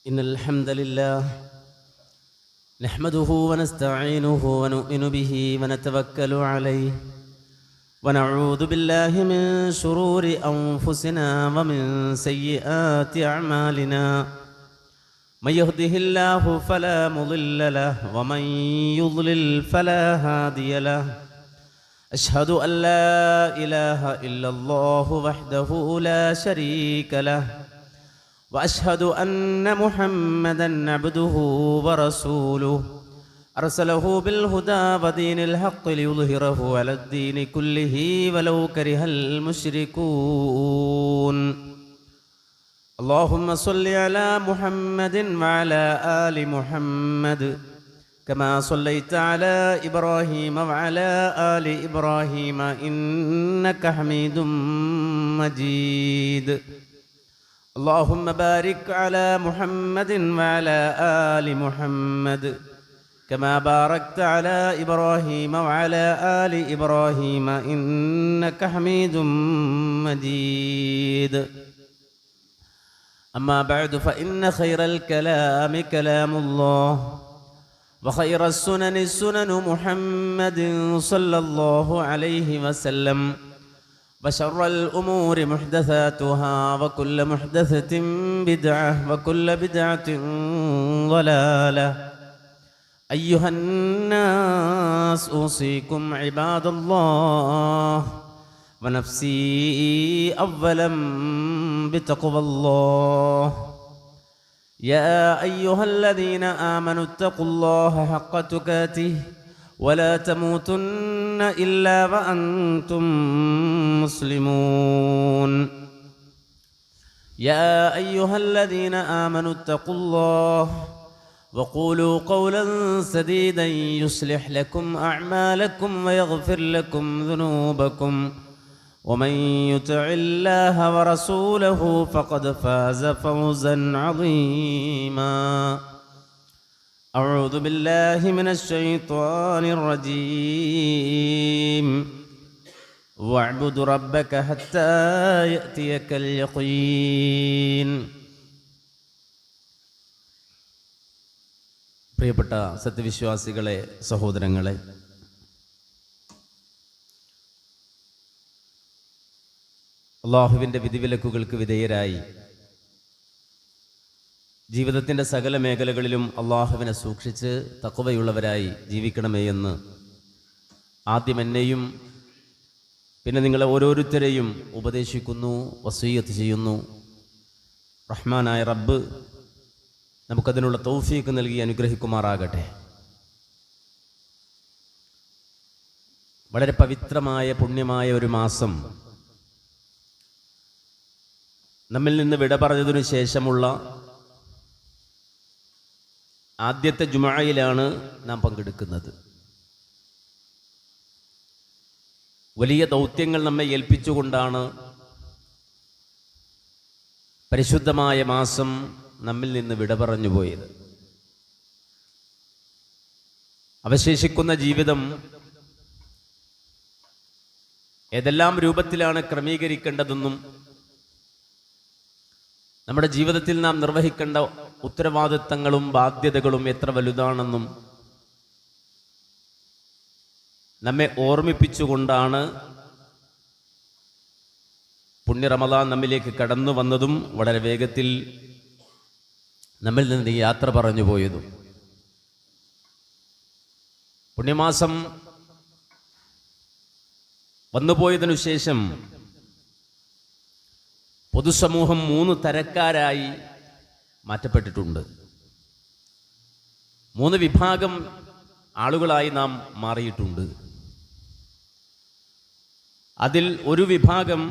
إن الحمد لله نحمده ونستعينه ونؤمن به ونتوكل عليه ونعوذ بالله من شرور أنفسنا ومن سيئات أعمالنا من يهده الله فلا مضل له ومن يضلل فلا هادي له أشهد أن لا إله إلا الله وحده لا شريك له وأشهد أن محمدًا عبده ورسوله أرسله بالهدى ودين الحق ليظهره على الدين كله ولو كره المشركون اللهم صل على محمد وعلى آل محمد كما صليت على إبراهيم وعلى آل إبراهيم إنك حميد مجيد اللهم بارك على محمد وعلى آل محمد كما باركت على إبراهيم وعلى آل إبراهيم إنك حميد مجيد أما بعد فإن خير الكلام كلام الله وخير السنن سنن محمد صلى الله عليه وسلم وشر الأمور محدثاتها وكل محدثة بدعة وكل بدعة ضلالة أيها الناس أوصيكم عباد الله ونفسي أولا بتقوى الله يا أيها الذين آمنوا اتقوا الله حق تقاته ولا تموتن إلا وأنتم مسلمون يا أيها الذين آمنوا اتقوا الله وقولوا قولا سديدا يصلح لكم أعمالكم ويغفر لكم ذنوبكم ومن يطع الله ورسوله فقد فاز فوزا عظيما أعوذ بالله من الشيطان الرجيم واعبد ربك حتى يأتيك اليقين പ്രിയപ്പെട്ട സത്യവിശ്വാസികളെ, സഹോദരങ്ങളെ, അള്ളാഹുവിൻ്റെ വിധിവിലക്കുകൾക്ക് വിധേയരായി ജീവിതത്തിൻ്റെ സകല മേഖലകളിലും അള്ളാഹുവിനെ സൂക്ഷിച്ച് തഖ്വയുള്ളവരായി ജീവിക്കണമേ എന്ന് ആദ്യം എന്നെയും പിന്നെ നിങ്ങളെ ഓരോരുത്തരെയും ഉപദേശിക്കുന്നു, വസീയത്ത് ചെയ്യുന്നു. റഹ്മാനായ റബ്ബ് നമുക്കതിനുള്ള തൗഫീഖ് നൽകി അനുഗ്രഹിക്കുമാറാകട്ടെ. വളരെ പവിത്രമായ പുണ്യമായ ഒരു മാസം നമ്മിൽ നിന്ന് വിട പറഞ്ഞതിനു ശേഷമുള്ള ആദ്യത്തെ ജുമുഅയിലാണ് നാം പങ്കെടുക്കുന്നത്. വലിയ ദൗത്യങ്ങൾ നമ്മെ ഏൽപ്പിച്ചുകൊണ്ടാണ് പരിശുദ്ധമായ മാസം നമ്മിൽ നിന്ന് വിട പറഞ്ഞു പോയത്. അവശേഷിക്കുന്ന ജീവിതം ഏതെല്ലാം രൂപത്തിലാണ് ക്രമീകരിക്കേണ്ടതെന്നും നമ്മുടെ ജീവിതത്തിൽ നാം നിർവഹിക്കേണ്ട ഉത്തരവാദിത്തങ്ങളും ബാധ്യതകളും എത്ര വലുതാണെന്നും നമ്മെ ഓർമ്മിപ്പിച്ചുകൊണ്ടാണ് പുണ്യ റമദാൻ നമ്മിലേക്ക് കടന്നു വന്നതും വളരെ വേഗത്തിൽ നമ്മിൽ നിന്ന് യാത്ര പറഞ്ഞു പോയതും. പുണ്യമാസം വന്നുപോയതിനു ശേഷം പൊതുസമൂഹം 3 തരക്കാരായി മാറ്റപ്പെട്ടിട്ടുണ്ട്. 3 വിഭാഗം ആളുകളായി നാം മാറിയിട്ടുണ്ട്. അതിൽ ഒരു വിഭാഗം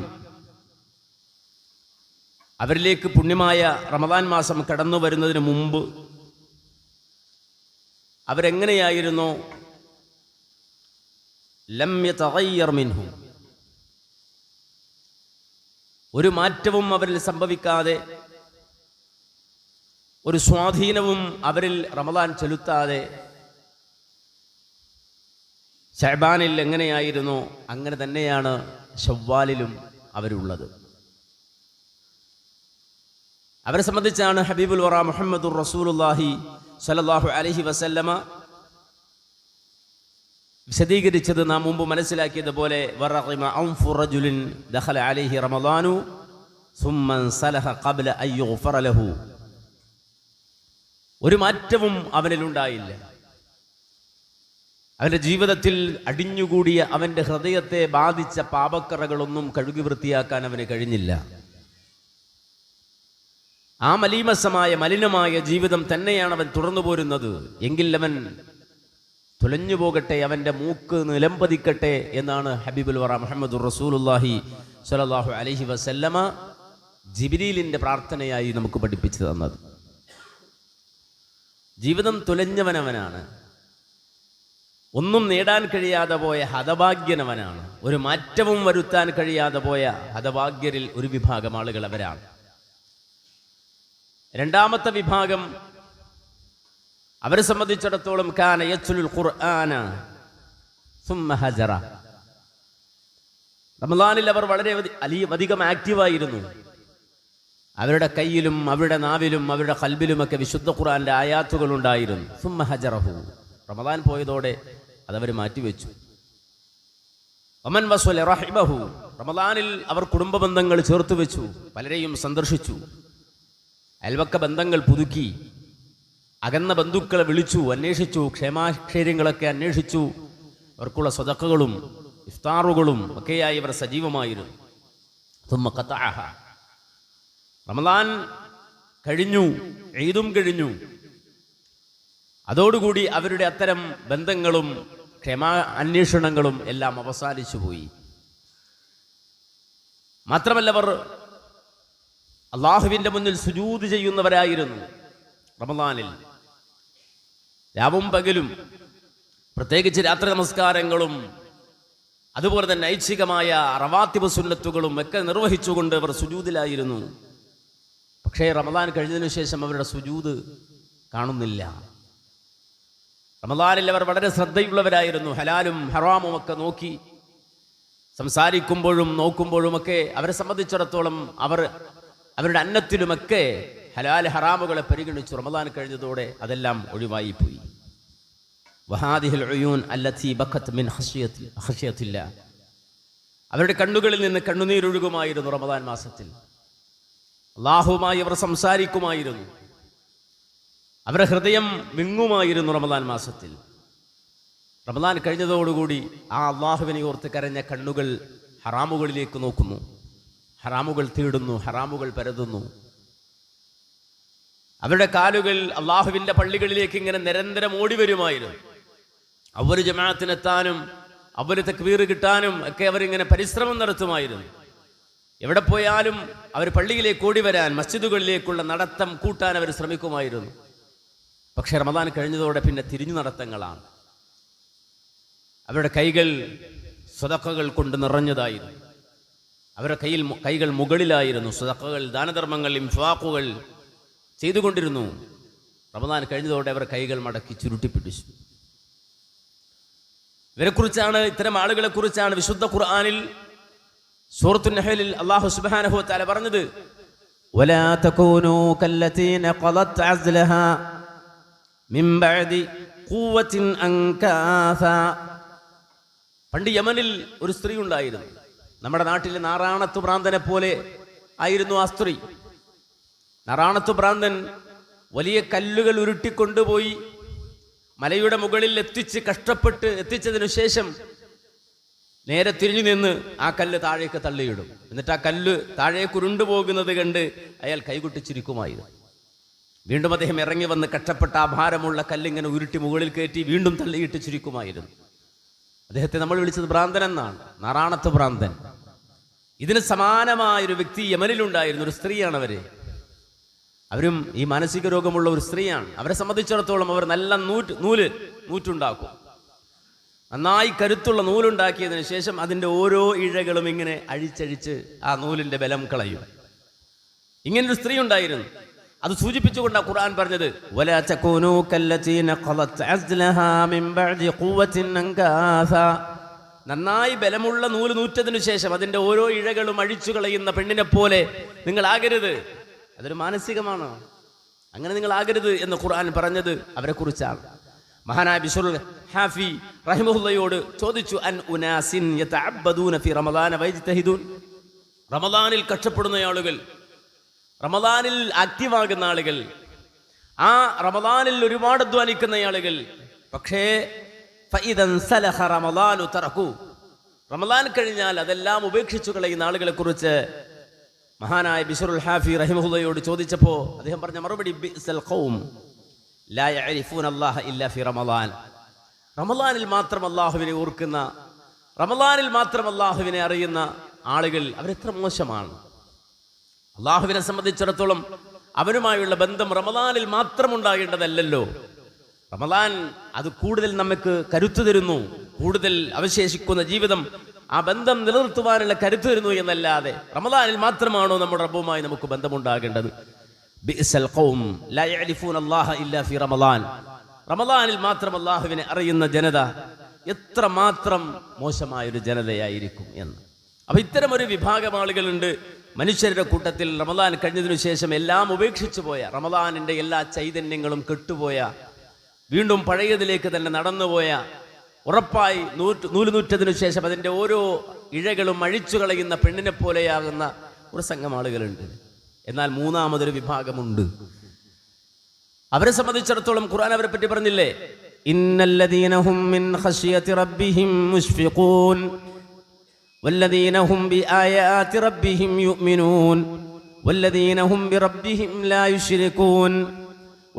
അവരിലേക്ക് പുണ്യമായ റമദാൻ മാസം കടന്നു വരുന്നതിന് മുമ്പ് അവരെങ്ങനെയായിരുന്നു? ലം യതഗയ്യർ മിൻഹു, ഒരു മാറ്റവും അവരിൽ സംഭവിക്കാതെ, ഒരു സ്വാധീനവും അവരിൽ റമദാൻ ചെലുത്താതെ ശഅബാനിൽ എങ്ങനെയായിരുന്നു അങ്ങനെ തന്നെയാണ് ശവ്വാലിലും അവരുള്ളത്. അവരെ സംബന്ധിച്ചാണ് ഹബീബുൽ വറ മുഹമ്മദുർ റസൂലുള്ളാഹി സ്വല്ലല്ലാഹു അലൈഹി വസല്ലമ വിശദീകരിച്ചത് നാം മുമ്പ് മനസ്സിലാക്കിയതുപോലെ വറഖിമ അൻഫു റജുലിൻ ദഖല അലൈഹി റമളാനു സുമ്മ സലഹ ഖബ്ല അൻ യുഗ്ഫറ ലഹു. ഒരു മാറ്റവും അവനിലുണ്ടായില്ല. അവൻ്റെ ജീവിതത്തിൽ അടിഞ്ഞുകൂടിയ അവൻ്റെ ഹൃദയത്തെ ബാധിച്ച പാപക്കറകളൊന്നും കഴുകി വൃത്തിയാക്കാൻ അവന് കഴിഞ്ഞില്ല. ആ മലീമസമായ ജീവിതം തന്നെയാണ് അവൻ തുടർന്നു പോരുന്നത്. എങ്കിൽ അവൻ തുലഞ്ഞു പോകട്ടെ, അവൻ്റെ മൂക്ക് നിലംപതിക്കട്ടെ എന്നാണ് ഹബീബുൽ വറ മുഹമ്മദുർ റസൂലുള്ളാഹി സ്വല്ലല്ലാഹു അലൈഹി വസല്ലമ ജിബ്രീലിൻ്റെ പ്രാർത്ഥനയായി നമുക്ക് പഠിപ്പിച്ചു തന്നത്. ജീവിതം തുലഞ്ഞവനവനാണ്, ഒന്നും നേടാൻ കഴിയാതെ പോയ ഹതഭാഗ്യനവനാണ്. ഒരു മാറ്റവും വരുത്താൻ കഴിയാതെ പോയ ഹതഭാഗ്യരിൽ ഒരു വിഭാഗം ആളുകൾ അവരാണ്. രണ്ടാമത്തെ വിഭാഗം, അവരെ സംബന്ധിച്ചിടത്തോളം കാന യത്ലുൽ ഖുർആന സുമ്മ ഹജറ. റമളാനിൽ അവർ വളരെ അധികം ആക്റ്റീവായിരുന്നു. അവരുടെ കയ്യിലും അവരുടെ നാവിലും അവരുടെ ഖൽബിലുമൊക്കെ വിശുദ്ധ ഖുർആന്റെ ആയാത്തുകൾ ഉണ്ടായിരുന്നു. സുമ്മ ഹജറഹു, റമളാൻ പോയതോടെ അതവർ മാറ്റിവെച്ചു. വമൻ വസ്വല റഹിമഹു, റമളാനിൽ അവർ കുടുംബ ബന്ധങ്ങൾ ചേർത്ത് വെച്ചു, പലരെയും സന്ദർശിച്ചു, അയൽവക്ക ബന്ധങ്ങൾ പുതുക്കി, അകന്ന ബന്ധുക്കളെ വിളിച്ചു, അന്വേഷിച്ചു, ക്ഷേമാക്ഷേര്യങ്ങളൊക്കെ അന്വേഷിച്ചു. അവർക്കുള്ള സ്വതക്കകളും ഇഫ്താറുകളും ഒക്കെയായി അവർ സജീവമായിരുന്നു. തുമ്മ ഖതഅഹ, റമളാൻ കഴിഞ്ഞു, ഈദും കഴിഞ്ഞു. അതോടുകൂടി അവരുടെ അത്തരം ബന്ധങ്ങളും ക്ഷേമാന്വേഷണങ്ങളും എല്ലാം അവസാനിച്ചു പോയി. മാത്രമല്ല, അവർ അള്ളാഹുവിൻ്റെ മുന്നിൽ സുജൂദ് ചെയ്യുന്നവരായിരുന്നു. റമളാനിൽ രാവും പകലും, പ്രത്യേകിച്ച് രാത്രി നമസ്കാരങ്ങളും അതുപോലെ തന്നെ ഐച്ഛികമായ റവാത്തിബ് സുന്നത്തുകളും ഒക്കെ നിർവഹിച്ചുകൊണ്ട് അവർ സുജൂദിലായിരുന്നു. പക്ഷേ റമളാൻ കഴിഞ്ഞതിനു ശേഷം അവരുടെ സുജൂദ് കാണുന്നില്ല. റമളാനിൽ അവർ വളരെ ശ്രദ്ധയുള്ളവരായിരുന്നു. ഹലാലും ഹറാമും ഒക്കെ നോക്കി സംസാരിക്കുമ്പോഴും നോക്കുമ്പോഴുമൊക്കെ അവരെ സംബന്ധിച്ചിടത്തോളം അവരുടെ അന്നത്തിലുമൊക്കെ ഹലാൽ ഹറാമുകളെ പരിഗണിച്ചു. റമളാൻ കഴിഞ്ഞതോടെ അതെല്ലാം ഒഴിവായിപ്പോയി. വഹാദിഹിൽ ഉയൂൻ അല്ലത്തി ബഖത് മിൻ ഖശിയത്തില്ലാ, അവരുടെ കണ്ണുകളിൽ നിന്ന് കണ്ണുനീരൊഴുകുമായിരുന്നു. റമളാൻ മാസത്തിൽ അല്ലാഹുവുമായി അവർ സംസാരിക്കുമായിരുന്നു. അവരുടെ ഹൃദയം വിങ്ങുമായിരുന്നു റമളാൻ മാസത്തിൽ. റമളാൻ കഴിഞ്ഞതോടുകൂടി ആ അള്ളാഹുവിനെ ഓർത്ത് കരഞ്ഞ കണ്ണുകൾ ഹറാമുകളിലേക്ക് നോക്കുന്നു, ഹറാമുകൾ തേടുന്നു, ഹറാമുകൾ പരതുന്നു. അവരുടെ കാലുകൾ അള്ളാഹുവിൻ്റെ പള്ളികളിലേക്ക് ഇങ്ങനെ നിരന്തരം ഓടി വരുമായിരുന്നു. അവര് ജമാഅത്തിനെത്താനും അവര് തക്ബീർ കിട്ടാനും ഒക്കെ അവരിങ്ങനെ പരിശ്രമം നടത്തുമായിരുന്നു. എവിടെ പോയാലും അവർ പള്ളിയിലേക്ക് ഓടി വരാൻ, മസ്ജിദുകളിലേക്കുള്ള നടത്തം കൂട്ടാൻ അവർ ശ്രമിക്കുമായിരുന്നു. പക്ഷേ റമളാൻ കഴിഞ്ഞതോടെ പിന്നെ തിരിഞ്ഞു നടത്തങ്ങളാണ്. അവരുടെ കൈകൾ സ്വതക്കകൾ കൊണ്ട് നിറഞ്ഞതായിരുന്നു. അവരുടെ കൈകൾ മുകളിലായിരുന്നു. സ്വതക്കകൾ, ദാനധർമ്മങ്ങൾ, ഇൻഫാഖുകൾ ചെയ്തുകൊണ്ടിരുന്നു. റമളാൻ കഴിഞ്ഞതോടെ അവർ കൈകൾ മടക്കി ചുരുട്ടിപ്പിടിച്ചു. ഇവരെക്കുറിച്ചാണ്, ഇത്തരം ആളുകളെ കുറിച്ചാണ് വിശുദ്ധ ഖുർആനിൽ സൂറത്തുൻ നഹ്ലിൽ അല്ലാഹു സുബ്ഹാനഹു വ തആല പറഞ്ഞത്, വലാ തകൂനൂ കല്ലതീന ഖലത് അസ്ലഹാ മിൻ ബഅദി ഖുവ്വത്തിൻ അൻകാസ. പണ്ട് യമനിൽ ഒരു സ്ത്രീ ഉണ്ടായിരുന്നു. നമ്മുടെ നാട്ടിലെ നാറാണത്തു ഭ്രാന്തനെ പോലെ ആയിരുന്നു ആ സ്ത്രീ. നാറാണത്തു ഭ്രാന്തൻ വലിയ കല്ലുകൾ ഉരുട്ടിക്കൊണ്ടുപോയി മലയുടെ മുകളിൽ കഷ്ടപ്പെട്ട് എത്തിച്ചതിനു ശേഷം നേരെ തിരിഞ്ഞു നിന്ന് ആ കല്ല് താഴേക്ക് തള്ളിയിടും. എന്നിട്ട് ആ കല്ല് താഴേക്ക് ഉരുണ്ടുപോകുന്നത് കണ്ട് അയാൾ കൈകൊട്ടിച്ചിരിക്കുമായിരുന്നു. വീണ്ടും അദ്ദേഹം ഇറങ്ങി വന്ന് കഷ്ടപ്പെട്ട ആ ഭാരമുള്ള കല്ലിങ്ങനെ ഉരുട്ടി മുകളിൽ കയറ്റി വീണ്ടും തള്ളിയിട്ട് ചിരിക്കുമായിരുന്നു. അദ്ദേഹത്തെ നമ്മൾ വിളിച്ചത് ഭ്രാന്തൻ എന്നാണ്, നാറാണത്ത് ഭ്രാന്തൻ. ഇതിന് സമാനമായൊരു വ്യക്തി യമനിലുണ്ടായിരുന്നു. ഒരു സ്ത്രീയാണ് അവരും ഈ മാനസിക രോഗമുള്ള ഒരു സ്ത്രീയാണ്. അവരെ സംബന്ധിച്ചിടത്തോളം അവർ നല്ല നൂറ്റുണ്ടാക്കും. നന്നായി കരുത്തുള്ള നൂലുണ്ടാക്കിയതിനു ശേഷം അതിൻ്റെ ഓരോ ഇഴകളും ഇങ്ങനെ അഴിച്ചഴിച്ച് ആ നൂലിൻ്റെ ബലം കളയും. ഇങ്ങനൊരു സ്ത്രീ ഉണ്ടായിരുന്നു. അത് സൂചിപ്പിച്ചുകൊണ്ടാണ് ഖുർആൻ പറഞ്ഞത്, വലാ തകൂനൂ കല്ലതീന ഖലത് അസ്ലഹാ മിൻ ബഅദി ഖുവ്വത്തിൻ അൻകാസ. നന്നായി ബലമുള്ള നൂല് നൂറ്റതിനു ശേഷം അതിൻ്റെ ഓരോ ഇഴകളും അഴിച്ചു കളയുന്ന പെണ്ണിനെ പോലെ നിങ്ങളാകരുത്. അതൊരു മാനസികമാണ്. അങ്ങനെ നിങ്ങൾ ആകരുത് എന്ന് ഖുർആൻ പറഞ്ഞത് അവരെ കുറിച്ചാണ്. മഹാനായ ബിശ്റുൽ ഹാഫി റഹിമഹുള്ളയോട് ചോദിച്ചു, അൻ ഉനാസിൻ യതഅബ്ബദൂന ഫി റമളാന വയജ്തഹിദൂൻ. റമളാനിൽ കഷ്ടപ്പെടുന്ന ആളുകൾ, റമളാനിൽ ആക്റ്റീവാകുന്ന ആളുകൾ, ആ റമളാനിൽ ഒരുപാട് അധ്വാനിക്കുന്ന ആളുകൾ, പക്ഷേ ഫഇദൻ സലഖ റമളാനു തറകു, റമളാൻ കഴിഞ്ഞാൽ അതെല്ലാം ഉപേക്ഷിച്ചു കളയുന്ന ആളുകളെ കുറിച്ച് മഹാനായ ബിശ്റുൽ ഹാഫി റഹിമഹുള്ളയോട് ചോദിച്ചപ്പോൾ അദ്ദേഹം പറഞ്ഞ മറുപടി, ബിഅ്സൽ ഖൗം ലാ യഅരിഫൂന അല്ലാഹ ഇല്ലാ ഫി റമളാൻ. റമളാനിൽ മാത്രം അല്ലാഹുവിനെ ഓർക്കുന്ന, റമളാനിൽ മാത്രം അല്ലാഹുവിനെ അറിയുന്ന ആളുകൾ അവരെത്ര മോശമാണ്. അല്ലാഹുവിനെ സംബന്ധിച്ചിടത്തോളം അവനുമായുള്ള ബന്ധം റമളാനിൽ മാത്രം ഉണ്ടാകേണ്ടതല്ലല്ലോ. റമളാൻ അത് കൂടുതൽ നമുക്ക് കരുത്തു തരുന്നു, കൂടുതൽ അവശേഷിക്കുന്ന ജീവിതം ആ ബന്ധം നിലനിർത്തുവാനുള്ള കരുത്തു തരുന്നു എന്നല്ലാതെ റമളാനിൽ മാത്രമാണോ നമ്മുടെ റബ്ബുമായി നമുക്ക് ബന്ധമുണ്ടാകേണ്ടത്? ബിഅ്സൽ ഖൗം ലാ യഅരിഫൂന അല്ലാഹ ഇല്ലാ ഫി റമളാൻ. റമളാനിൽ മാത്രം അല്ലാഹുവിനെ അറിയുന്ന ജനത എത്ര മാത്രം മോശമായൊരു ജനതയായിരിക്കും എന്ന്. അപ്പൊ ഇത്തരം ഒരു വിഭാഗം ആളുകളുണ്ട് മനുഷ്യരുടെ കൂട്ടത്തിൽ. റമളാൻ കഴിഞ്ഞതിനു ശേഷം എല്ലാം ഉപേക്ഷിച്ചു പോയ, റമളാനിന്റെ എല്ലാ ചൈതന്യങ്ങളും കെട്ടുപോയ, വീണ്ടും പഴയതിലേക്ക് തന്നെ നടന്നുപോയ, ഉറപ്പായി നൂലുനൂറ്റതിനു ശേഷം അതിൻ്റെ ഓരോ ഇഴകളും അഴിച്ചു കളയുന്ന പെണ്ണിനെ പോലെയാകുന്ന ഒരു സംഘം ആളുകളുണ്ട്. എന്നാൽ മൂന്നാമതൊരു വിഭാഗമുണ്ട്. അവരെ സംബന്ധിച്ചിടത്തോളം ഖുർആൻ അവരെ പറ്റി പറഞ്ഞില്ലേ, ഇന്നല്ലദീന ഹും മിൻ ഖശിയതി റബ്ബിഹിം മുശ്ഫിഖൂൻ വല്ലദീന ഹും ബിആയാതി റബ്ബിഹിം യുഅ്മിനൂൻ വല്ലദീന ഹും ബിറബ്ബിഹിം ലാ യുശ്രികൂൻ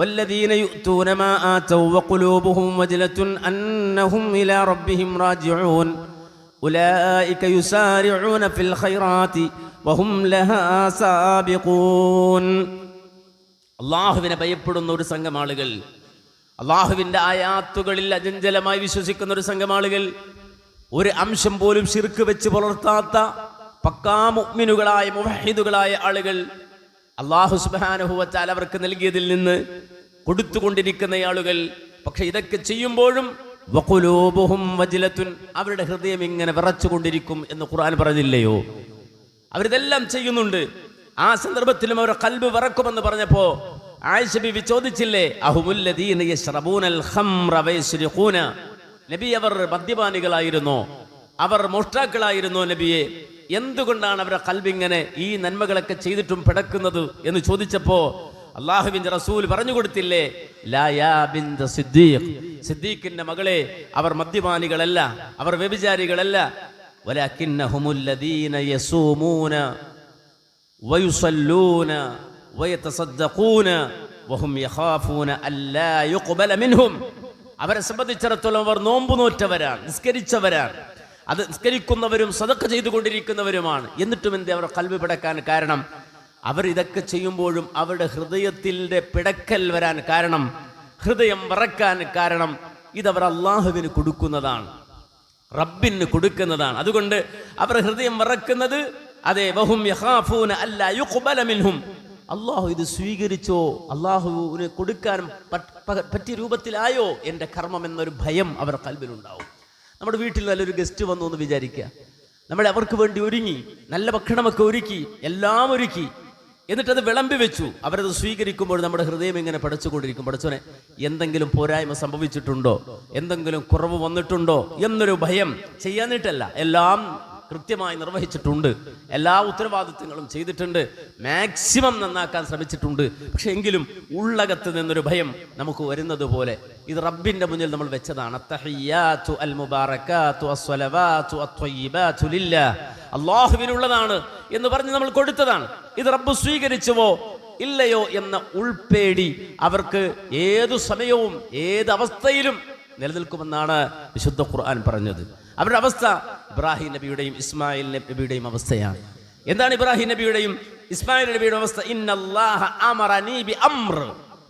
والذين يؤتون ما آتوا وقلوبهم وجلة أنهم إلى ربهم راجعون أولئك يسارعون في الخيرات وهم لها سابقون. അള്ളാഹുവിനെ ഭയപ്പെടുന്ന ഒരു സംഘം ആളുകൾ, അള്ളാഹുവിൻ്റെ ആയാത്തുകളിൽ അചഞ്ചലമായി വിശ്വസിക്കുന്ന ഒരു സംഘം ആളുകൾ, ഒരു അംശം പോലും ശിർക്ക് വെച്ച് പുലർത്താത്ത പക്കാ മുഅ്മിനുകളായ മുവഹിദുകളായ ആളുകൾ, അല്ലാഹു സുബ്ഹാനഹു വ തആല അവർക്ക് നൽകിയതിൽ നിന്ന് കൊടുത്തുകൊണ്ടിരിക്കുന്ന ആളുകൾ. പക്ഷെ ഇതൊക്കെ ചെയ്യുമ്പോഴും വഖുലൂബുഹും വജ്ലത്തുൻ, അവരുടെ ഹൃദയം ഇങ്ങനെ വിറച്ചുകൊണ്ടിരിക്കും എന്ന് ഖുർആൻ പറഞ്ഞില്ലയോ? അവരിതെല്ലാം ചെയ്യുന്നുണ്ട്, ആ സന്ദർഭത്തിലും അവരുടെ ഖൽബ് വിറക്കുമെന്ന് പറഞ്ഞപ്പോ ആയിഷ ബീവി ചോദിച്ചില്ലേ, അഹുമുല്ലദീന യശ്റബൂനൽ ഖംറ വയസ്രിഖൂന, നബി അവർ മദ്യപാനികളായിരുന്നോ, അവർ മോഷ്ടാക്കളായിരുന്നോ നബിയെ? എന്തുകൊണ്ടാണ് അവരുടെ ഖൽബിങ്ങനെ ഈ നന്മകളൊക്കെ ചെയ്തിട്ടും പിടക്കുന്നത് എന്ന് ചോദിച്ചപ്പോ അള്ളാഹുവിന്റെ റസൂൽ പറഞ്ഞു കൊടുത്തില്ലേ, ലാ യാ ബിൻത സിദ്ദീഖ്, സിദ്ദീഖിന്റെ മകളെ, അവർ മദ്യപാനികളല്ല, അവർ വ്യഭിചാരികളല്ല. വലാകിന്നഹുമുല്ലദീന യസൂമൂന വയുസല്ലൂന വയതസദ്ദഖൂന വഹും യഖാഫൂന അല്ലാ യുഖ്ബല മിൻഹും. അവരെ സംബന്ധിച്ചിടത്തോളം അവർ നോമ്പ് നോറ്റവരാണ്, നിസ്കരിച്ചവരാണ്, അത് നിസ്കരിക്കുന്നവരും സദഖ ചെയ്തുകൊണ്ടിരിക്കുന്നവരുമാണ്. എന്നിട്ടും എന്തേ അവർ ഖൽബ് പിടക്കാൻ കാരണം? അവർ ഇതൊക്കെ ചെയ്യുമ്പോഴും അവരുടെ ഹൃദയത്തിൻ്റെ പിടക്കൽ വരാൻ കാരണം, ഹൃദയം വിറക്കാൻ കാരണം, ഇതവർ അള്ളാഹുവിന് കൊടുക്കുന്നതാണ്, റബ്ബിന് കൊടുക്കുന്നതാണ്. അതുകൊണ്ട് അവർ ഹൃദയം വിറക്കുന്നത്, അതെ, വഹും യഖാഫൂന അല്ലാ യുഖ്ബല മിൻഹും, അള്ളാഹു ഇത് സ്വീകരിച്ചോ, അള്ളാഹുവിന് കൊടുക്കാൻ പറ്റിയ രൂപത്തിലായോ എൻ്റെ കർമ്മം എന്നൊരു ഭയം അവർ ഖൽബിലുണ്ടാവും. നമ്മുടെ വീട്ടിൽ നല്ലൊരു ഗസ്റ്റ് വന്നു എന്ന് വിചാരിക്കുക, നമ്മൾ അവർക്ക് വേണ്ടി ഒരുങ്ങി, നല്ല ഭക്ഷണമൊക്കെ ഒരുക്കി, എല്ലാം ഒരുക്കി, എന്നിട്ടത് വിളമ്പി വെച്ചു. അവരത് സ്വീകരിക്കുമ്പോൾ നമ്മുടെ ഹൃദയം ഇങ്ങനെ പടച്ചുകൊണ്ടിരിക്കും, പടച്ചോനെ എന്തെങ്കിലും പോരായ്മ സംഭവിച്ചിട്ടുണ്ടോ, എന്തെങ്കിലും കുറവ് വന്നിട്ടുണ്ടോ എന്നൊരു ഭയം. ചെയ്യാനിട്ടല്ല, എല്ലാം കൃത്യമായി നിർവഹിച്ചിട്ടുണ്ട്, എല്ലാ ഉത്തരവാദിത്വങ്ങളും ചെയ്തിട്ടുണ്ട്, മാക്സിമം നന്നാക്കാൻ ശ്രമിച്ചിട്ടുണ്ട്. പക്ഷെ എങ്കിലും ഉള്ളകത്ത് നിന്നൊരു ഭയം നമുക്ക് വരുന്നത് പോലെ ഇത് റബ്ബിന്റെ മുന്നിൽ നമ്മൾ വെച്ചതാണ്. അത്തഹിയ്യാതു അൽ മുബാറകാതു അസ്സലവാതു അത്വയ്യിബാതു ലില്ലാഹ്, അല്ലാഹുവിനുള്ളതാണ് എന്ന് പറഞ്ഞ് നമ്മൾ കൊടുത്തതാണ്. ഇത് റബ്ബ് സ്വീകരിച്ചുവോ ഇല്ലയോ എന്ന ഉൾപേടി അവർക്ക് ഏതു സമയവും ഏത് അവസ്ഥയിലും നിലനിൽക്കുമെന്നാണ് വിശുദ്ധ ഖുർആൻ പറഞ്ഞത്. അവരുടെ അവസ്ഥ ഇബ്രാഹിം നബിയുടെയും ഇസ്മായിൽ നബിയുടെയും അവസ്ഥയാണ്. എന്താണ് ഇബ്രാഹിം നബിയുടെയും ഇസ്മായിൽ നബിയുടെ അവസ്ഥ? ഇന്നല്ലാഹ അമറനീ ബി അംർ.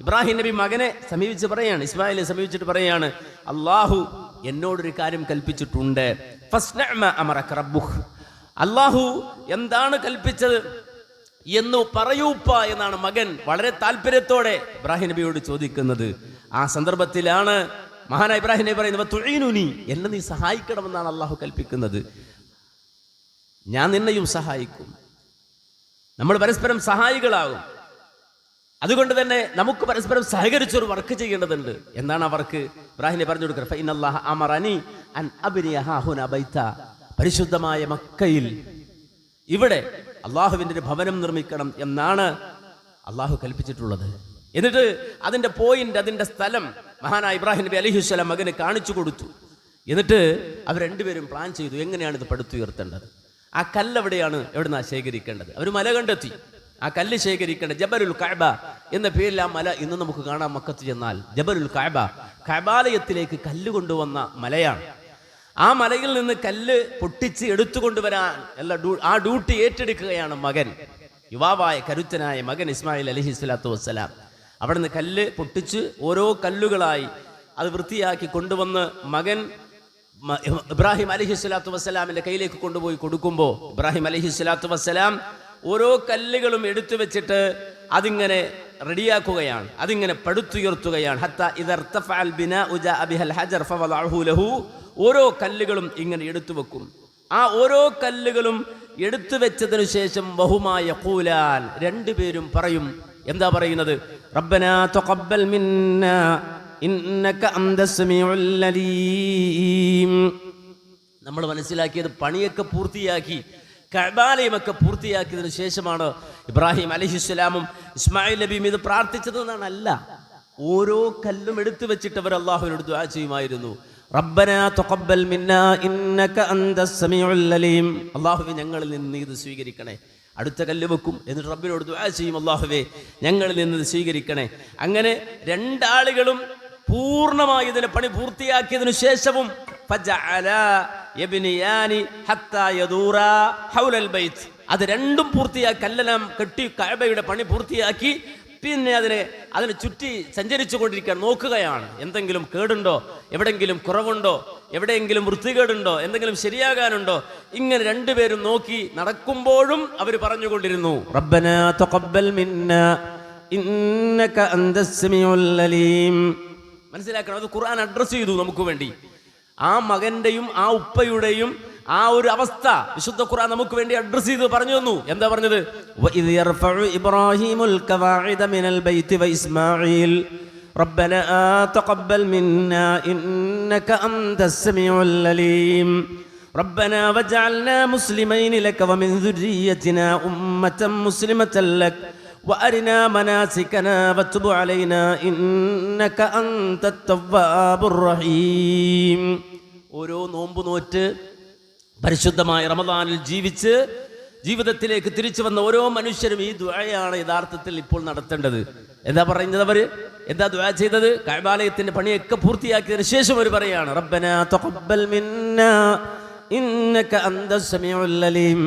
ഇബ്രാഹിം നബി മകനെ സമീപിച്ച് പറയാണ്, ഇസ്മായിലിനെ സമീപിച്ചിട്ട് പറയാണ്, അള്ളാഹു എന്നോടൊരു കാര്യം കൽപ്പിച്ചിട്ടുണ്ട്. ഫസ്നഅ മാ അമറക റബ്ബുക്, അള്ളാഹു എന്താണ് കൽപ്പിച്ചത് എന്ന് പറയൂപ്പ എന്നാണ് മകൻ വളരെ താല്പര്യത്തോടെ ഇബ്രാഹിം നബിയോട് ചോദിക്കുന്നത്. ആ സന്ദർഭത്തിലാണ് മഹാനായ ഇബ്രാഹിം നബി പറയുന്നത്, തുഈനുനി, എന്നെ നീ സഹായിക്കണമെന്നാണ് അള്ളാഹു കൽപ്പിക്കുന്നത്, ഞാൻ നിന്നെയും സഹായിക്കും, നമ്മൾ പരസ്പരം സഹായികളാകും. അതുകൊണ്ട് തന്നെ നമുക്ക് പരസ്പരം സഹകരിച്ചൊരു വർക്ക് ചെയ്യേണ്ടതുണ്ട്. എന്താണ് ആ വർക്ക്? ഇബ്രാഹിമിനെ പറഞ്ഞു കൊടുക്കുക, ഫഇന്നല്ലാഹ അമറനി അൻ അബ്നിയ ഹാഹുന ബൈത. പരിശുദ്ധമായ മക്കയിൽ ഇവിടെ അള്ളാഹുവിൻ്റെ ഒരു ഭവനം നിർമ്മിക്കണം എന്നാണ് അള്ളാഹു കൽപ്പിച്ചിട്ടുള്ളത്. എന്നിട്ട് അതിൻ്റെ പോയിന്റ്, അതിൻ്റെ സ്ഥലം മഹാനായ ഇബ്രാഹിം നബി അലൈഹിസ്സലാം മകന് കാണിച്ചു കൊടുത്തു. എന്നിട്ട് അവർ രണ്ടുപേരും പ്ലാൻ ചെയ്തു എങ്ങനെയാണ് ഇത് പടുത്തുയർത്തേണ്ടത്. ആ കല്ല് എവിടുന്നാ ശേഖരിക്കേണ്ടത്? അവർ മല കണ്ടെത്തി. ആ കല്ല് ശേഖരിക്കേണ്ട ജബലുൽ കഅബ എന്ന പേരിൽ ആ മല ഇന്ന് നമുക്ക് കാണാം. മക്കത്ത് ചെന്നാൽ ജബലുൽ കഅബ, കഅബാലയത്തിലേക്ക് കല്ല് കൊണ്ടുവന്ന മലയാണ്. ആ മലയിൽ നിന്ന് കല്ല് പൊട്ടിച്ച് എടുത്തുകൊണ്ടുവരാൻ ആ ഡ്യൂട്ടി ഏറ്റെടുക്കുകയാണ് മകൻ, യുവാവായ കരുത്തനായ മകൻ ഇസ്മായിൽ അലൈഹി സ്വലാത്തു വസ്സലാം. അവിടെ നിന്ന് കല്ല് പൊട്ടിച്ച് ഓരോ കല്ലുകളായി അത് വൃത്തിയാക്കി കൊണ്ടുവന്ന് മകൻ ഇബ്രാഹിം അലൈഹി സ്വലാത്തു വസ്സലാമിൻ്റെ കയ്യിലേക്ക് കൊണ്ടുപോയി കൊടുക്കുമ്പോൾ ഇബ്രാഹിം അലൈഹി സ്വലാത്തു വസ്സലാം ഓരോ കല്ലുകളും എടുത്തു വെച്ചിട്ട് അതിങ്ങനെ റെഡിയാക്കുകയാണ്, അതിങ്ങനെ പടുത്തുയർത്തുകയാണ്. ഹത്താ ഇദർതഫഅൽ ബിനാഉ ജാഅ ബിഹൽ ഹജർ ഫവളഅഹു ലഹു. ഓരോ കല്ലുകളും ഇങ്ങനെ എടുത്തു വെക്കും. ആ ഓരോ കല്ലുകളും എടുത്തു വെച്ചതിനു ശേഷം വഹുമാ യഖൂലാൻ, രണ്ടുപേരും പറയും. എന്താ പറയുന്നത്? റബ്ബനാ തഖബ്ബൽ മിന്നാ ഇന്നക അൻതസ് സമീഉൽ അലീം. നമ്മൾ മനസ്സിലാക്കിയത് പണിയൊക്കെ പൂർത്തിയാക്കി, കഅബാലയമൊക്കെ പൂർത്തിയാക്കിയതിനു ശേഷമാണ് ഇബ്രാഹിം അലൈഹിസ്സലാമും ഇസ്മായിൽ നബിയും ഇത് പ്രാർത്ഥിച്ചതെന്നാണ്. അല്ല, ഓരോ കല്ലും എടുത്തു വെച്ചിട്ട് അവർ അള്ളാഹുവിനോട് ദുആ ചെയ്യുമായിരുന്നു. റബ്ബനാ തഖബ്ബൽ മിന്നാ ഇന്നക അൻതസ് സമീഉൽ അലീം. അല്ലാഹുവേ, ഞങ്ങളിൽ നിന്ന് ഇത് സ്വീകരിക്കണേ. അടുത്ത കല്ല് വെക്കും, എന്നിട്ട് റബ്ബിനോട് ദുആ ചെയ്യും, അല്ലാഹുവേ ഞങ്ങളിൽ നിന്ന് ഇത് സ്വീകരിക്കണേ. അങ്ങനെ രണ്ടാളുകളും പൂർണ്ണമായി ഇതിലെ പണി പൂർത്തിയാക്കിയതിനു ശേഷവും അത് രണ്ടും പൂർത്തിയാക്കി കല്ലെല്ലാം കെട്ടി കഅബയുടെ പണി പൂർത്തിയാക്കി പിന്നെ അതിനെ ചുറ്റി സഞ്ചരിച്ചു കൊണ്ടിരിക്കാൻ നോക്കുകയാണ്. എന്തെങ്കിലും കേടുണ്ടോ, എവിടെയെങ്കിലും കുറവുണ്ടോ, എവിടെയെങ്കിലും വൃത്തികേടുണ്ടോ, എന്തെങ്കിലും ശരിയാകാനുണ്ടോ, ഇങ്ങനെ രണ്ടുപേരും നോക്കി നടക്കുമ്പോഴും അവർ പറഞ്ഞുകൊണ്ടിരുന്നു, റബ്ബനാ തഖബ്ബൽ മിന്നാ ഇന്നക അൻതസ് സമീഉൽ അലീം. മനസ്സിലാക്കണം, അത് ഖുർആൻ അഡ്രസ് ചെയ്തു നമുക്ക് വേണ്ടി. ആ മകന്റെയും ആ ഉപ്പയുടെയും ആ ഒരു അവസ്ഥ വിശുദ്ധ ഖുർആൻ നമുക്ക് വേണ്ടി അഡ്രസ് ചെയ്ത് പറഞ്ഞു തന്നു. എന്താ പറഞ്ഞത്? വഇദ് യർഫഉ ഇബ്രാഹീമുൽ ഖവാഇദ മിനൽ ബൈത്തി വഇസ്മാഈൽ റബ്ബനാ തഖബ്ബൽ മിന്നാ ഇന്നക അൻതസ് സമീഉൽ അലീം റബ്ബനാ വജഅൽനാ മുസ്ലിമൈനി ലക വമിൻ ദുർരിയ്യതിനാ ഉമ്മതൻ മുസ്ലിമതൻ ലക വഅരിനാ മനാസികനാ വതുബ് അലൈനാ ഇന്നക അൻതത് തവ്വാബുർ റഹീം. ഓരോ നോമ്പ് നോറ്റ് പരിശുദ്ധമായ റമദാനിൽ ജീവിച്ച് ജീവിതത്തിലേക്ക് തിരിച്ചു വന്ന ഓരോ മനുഷ്യരും ഈ ദുആയാണ് യഥാർത്ഥത്തിൽ ഇപ്പോൾ നടത്തേണ്ടത്. എന്താ പറയുന്നത്? അവർ എന്താ ദുആ ചെയ്തത്? കഅബാലയത്തിന്റെ പണിയൊക്കെ പൂർത്തിയാക്കിയതിനു ശേഷം അവർ പറയാണ്, റബ്ബനാ തഖബ്ബൽ മിന്നാ ഇന്നക അൻതസ് സമീഉൽ അലീം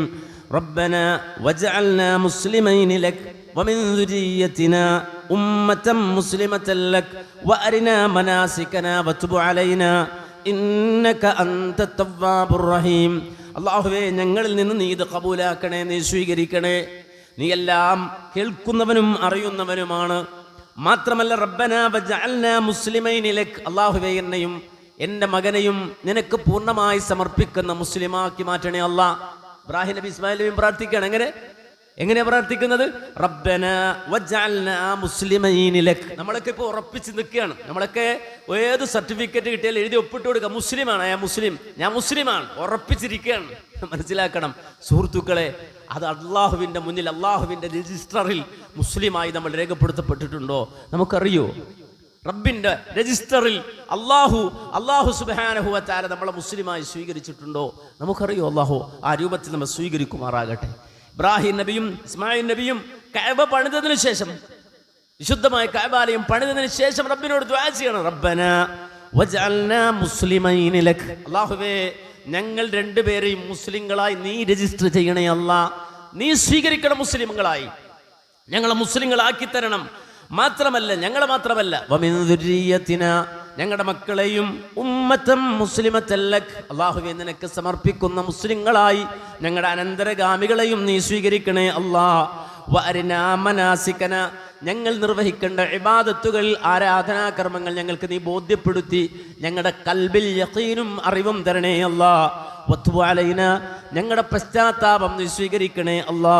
റബ്ബനാ വജഅൽനാ മുസ്ലിമൈനി ലക വമിൻ ദുർരിയ്യതിനാ ഉമ്മതൻ മുസ്ലിമതൻ ലക വഅരിനാ മനാസികനാ വതുബ് അലൈനാ ഇന്നക അൻതത് തവ്വാബുർ റഹീം. അല്ലാഹുവേ, ഞങ്ങളിൽ നിന്ന് നീ ഇത് ഖബൂലാക്കണേ, നീ സ്വീകരിക്കണേ. നീ എല്ലാം കേൾക്കുന്നവനും അറിയുന്നവനുമാണ്. മാത്രമല്ല, റബ്ബനാ വജഅൽനാ മുസ്ലിമൈനി ലക, അല്ലാഹുവേ എന്നെയും എൻ്റെ മകനെയും നിനക്ക് പൂർണ്ണമായി സമർപ്പിക്കുന്ന മുസ്ലിമാക്കി മാറ്റണേ അല്ലാഹ്. ഇബ്രാഹിം നബി ഇസ്മായിൽ നബിയും പ്രാർത്ഥിക്കുകയാണ്. എങ്ങനെയാ പ്രാർത്ഥിക്കുന്നത്? റബ്ബനാ വജഅൽനാ മുസ്ലിമൈനി ലക. നമ്മളൊക്കെ ഇപ്പോൾ ഉറപ്പിച്ച് നിൽക്കുകയാണ്. നമ്മളൊക്കെ ഏത് സർട്ടിഫിക്കറ്റ് കിട്ടിയാലും എഴുതി ഒപ്പിട്ട് കൊടുക്കുക, മുസ്ലിമാണ്, ഞാൻ മുസ്ലിമാണ്, ഉറപ്പിച്ചിരിക്കുകയാണ്. മനസ്സിലാക്കണം സുഹൃത്തുക്കളെ, അത് അള്ളാഹുവിൻ്റെ മുന്നിൽ അള്ളാഹുവിൻ്റെ രജിസ്റ്ററിൽ മുസ്ലിമായി നമ്മൾ രേഖപ്പെടുത്തപ്പെട്ടിട്ടുണ്ടോ നമുക്കറിയോ? റബ്ബിൻ്റെ രജിസ്റ്ററിൽ അള്ളാഹു സുബ്ഹാനഹു വ തആല നമ്മളെ മുസ്ലിമായി സ്വീകരിച്ചിട്ടുണ്ടോ നമുക്കറിയോ? അള്ളാഹു ആ രൂപത്തിൽ നമ്മൾ സ്വീകരിക്കുമാറാകട്ടെ. ഇബ്രാഹിം നബിയും ഇസ്മായിൽ നബിയും കഅബ പണിതതിനു ശേഷം, വിശുദ്ധമായ കഅബാലയം പണിതതിനു ശേഷം റബ്ബിനോട് ദുആ ചെയ്യണം, റബ്ബനാ വജഅൽനാ മുസ്ലിമൈനി ലക, അല്ലാഹുവേ ഞങ്ങൾ രണ്ടുപേരെയും മുസ്ലിങ്ങളായി നീ രജിസ്റ്റർ ചെയ്യണേ അല്ലാഹ്, നീ സ്വീകരിക്കണം, മുസ്ലിങ്ങളായി ഞങ്ങളെ മുസ്ലിങ്ങളാക്കി തരണം. ഞങ്ങളെ മാത്രമല്ല വമിൻ ദുർരിയ്യതിനാ, ഞങ്ങളുടെ മക്കളെയും ഉമ്മതൻ മുസ്ലിമതൻ ലക, അല്ലാഹുവേ നിനക്ക് സമർപ്പിക്കുന്ന മുസ്ലിങ്ങളായി ഞങ്ങളുടെ അനന്തരഗാമികളെയും നീ സ്വീകരിക്കണേ അല്ലാഹ്. വഅരിനാ മനാസികന, ഞങ്ങൾ നിർവഹിക്കേണ്ട ഇബാദത്തുകൾ, ആരാധനാകർമ്മങ്ങൾ ഞങ്ങൾക്ക് നീ ബോധ്യപ്പെടുത്തി ഞങ്ങളുടെ കൽബിൽ യഖീനും അറിവും തരണേ അല്ലാഹ്. വതുബ് അലൈനാ, ഞങ്ങളുടെ പശ്ചാത്താപം നീ സ്വീകരിക്കണേ അല്ലാ.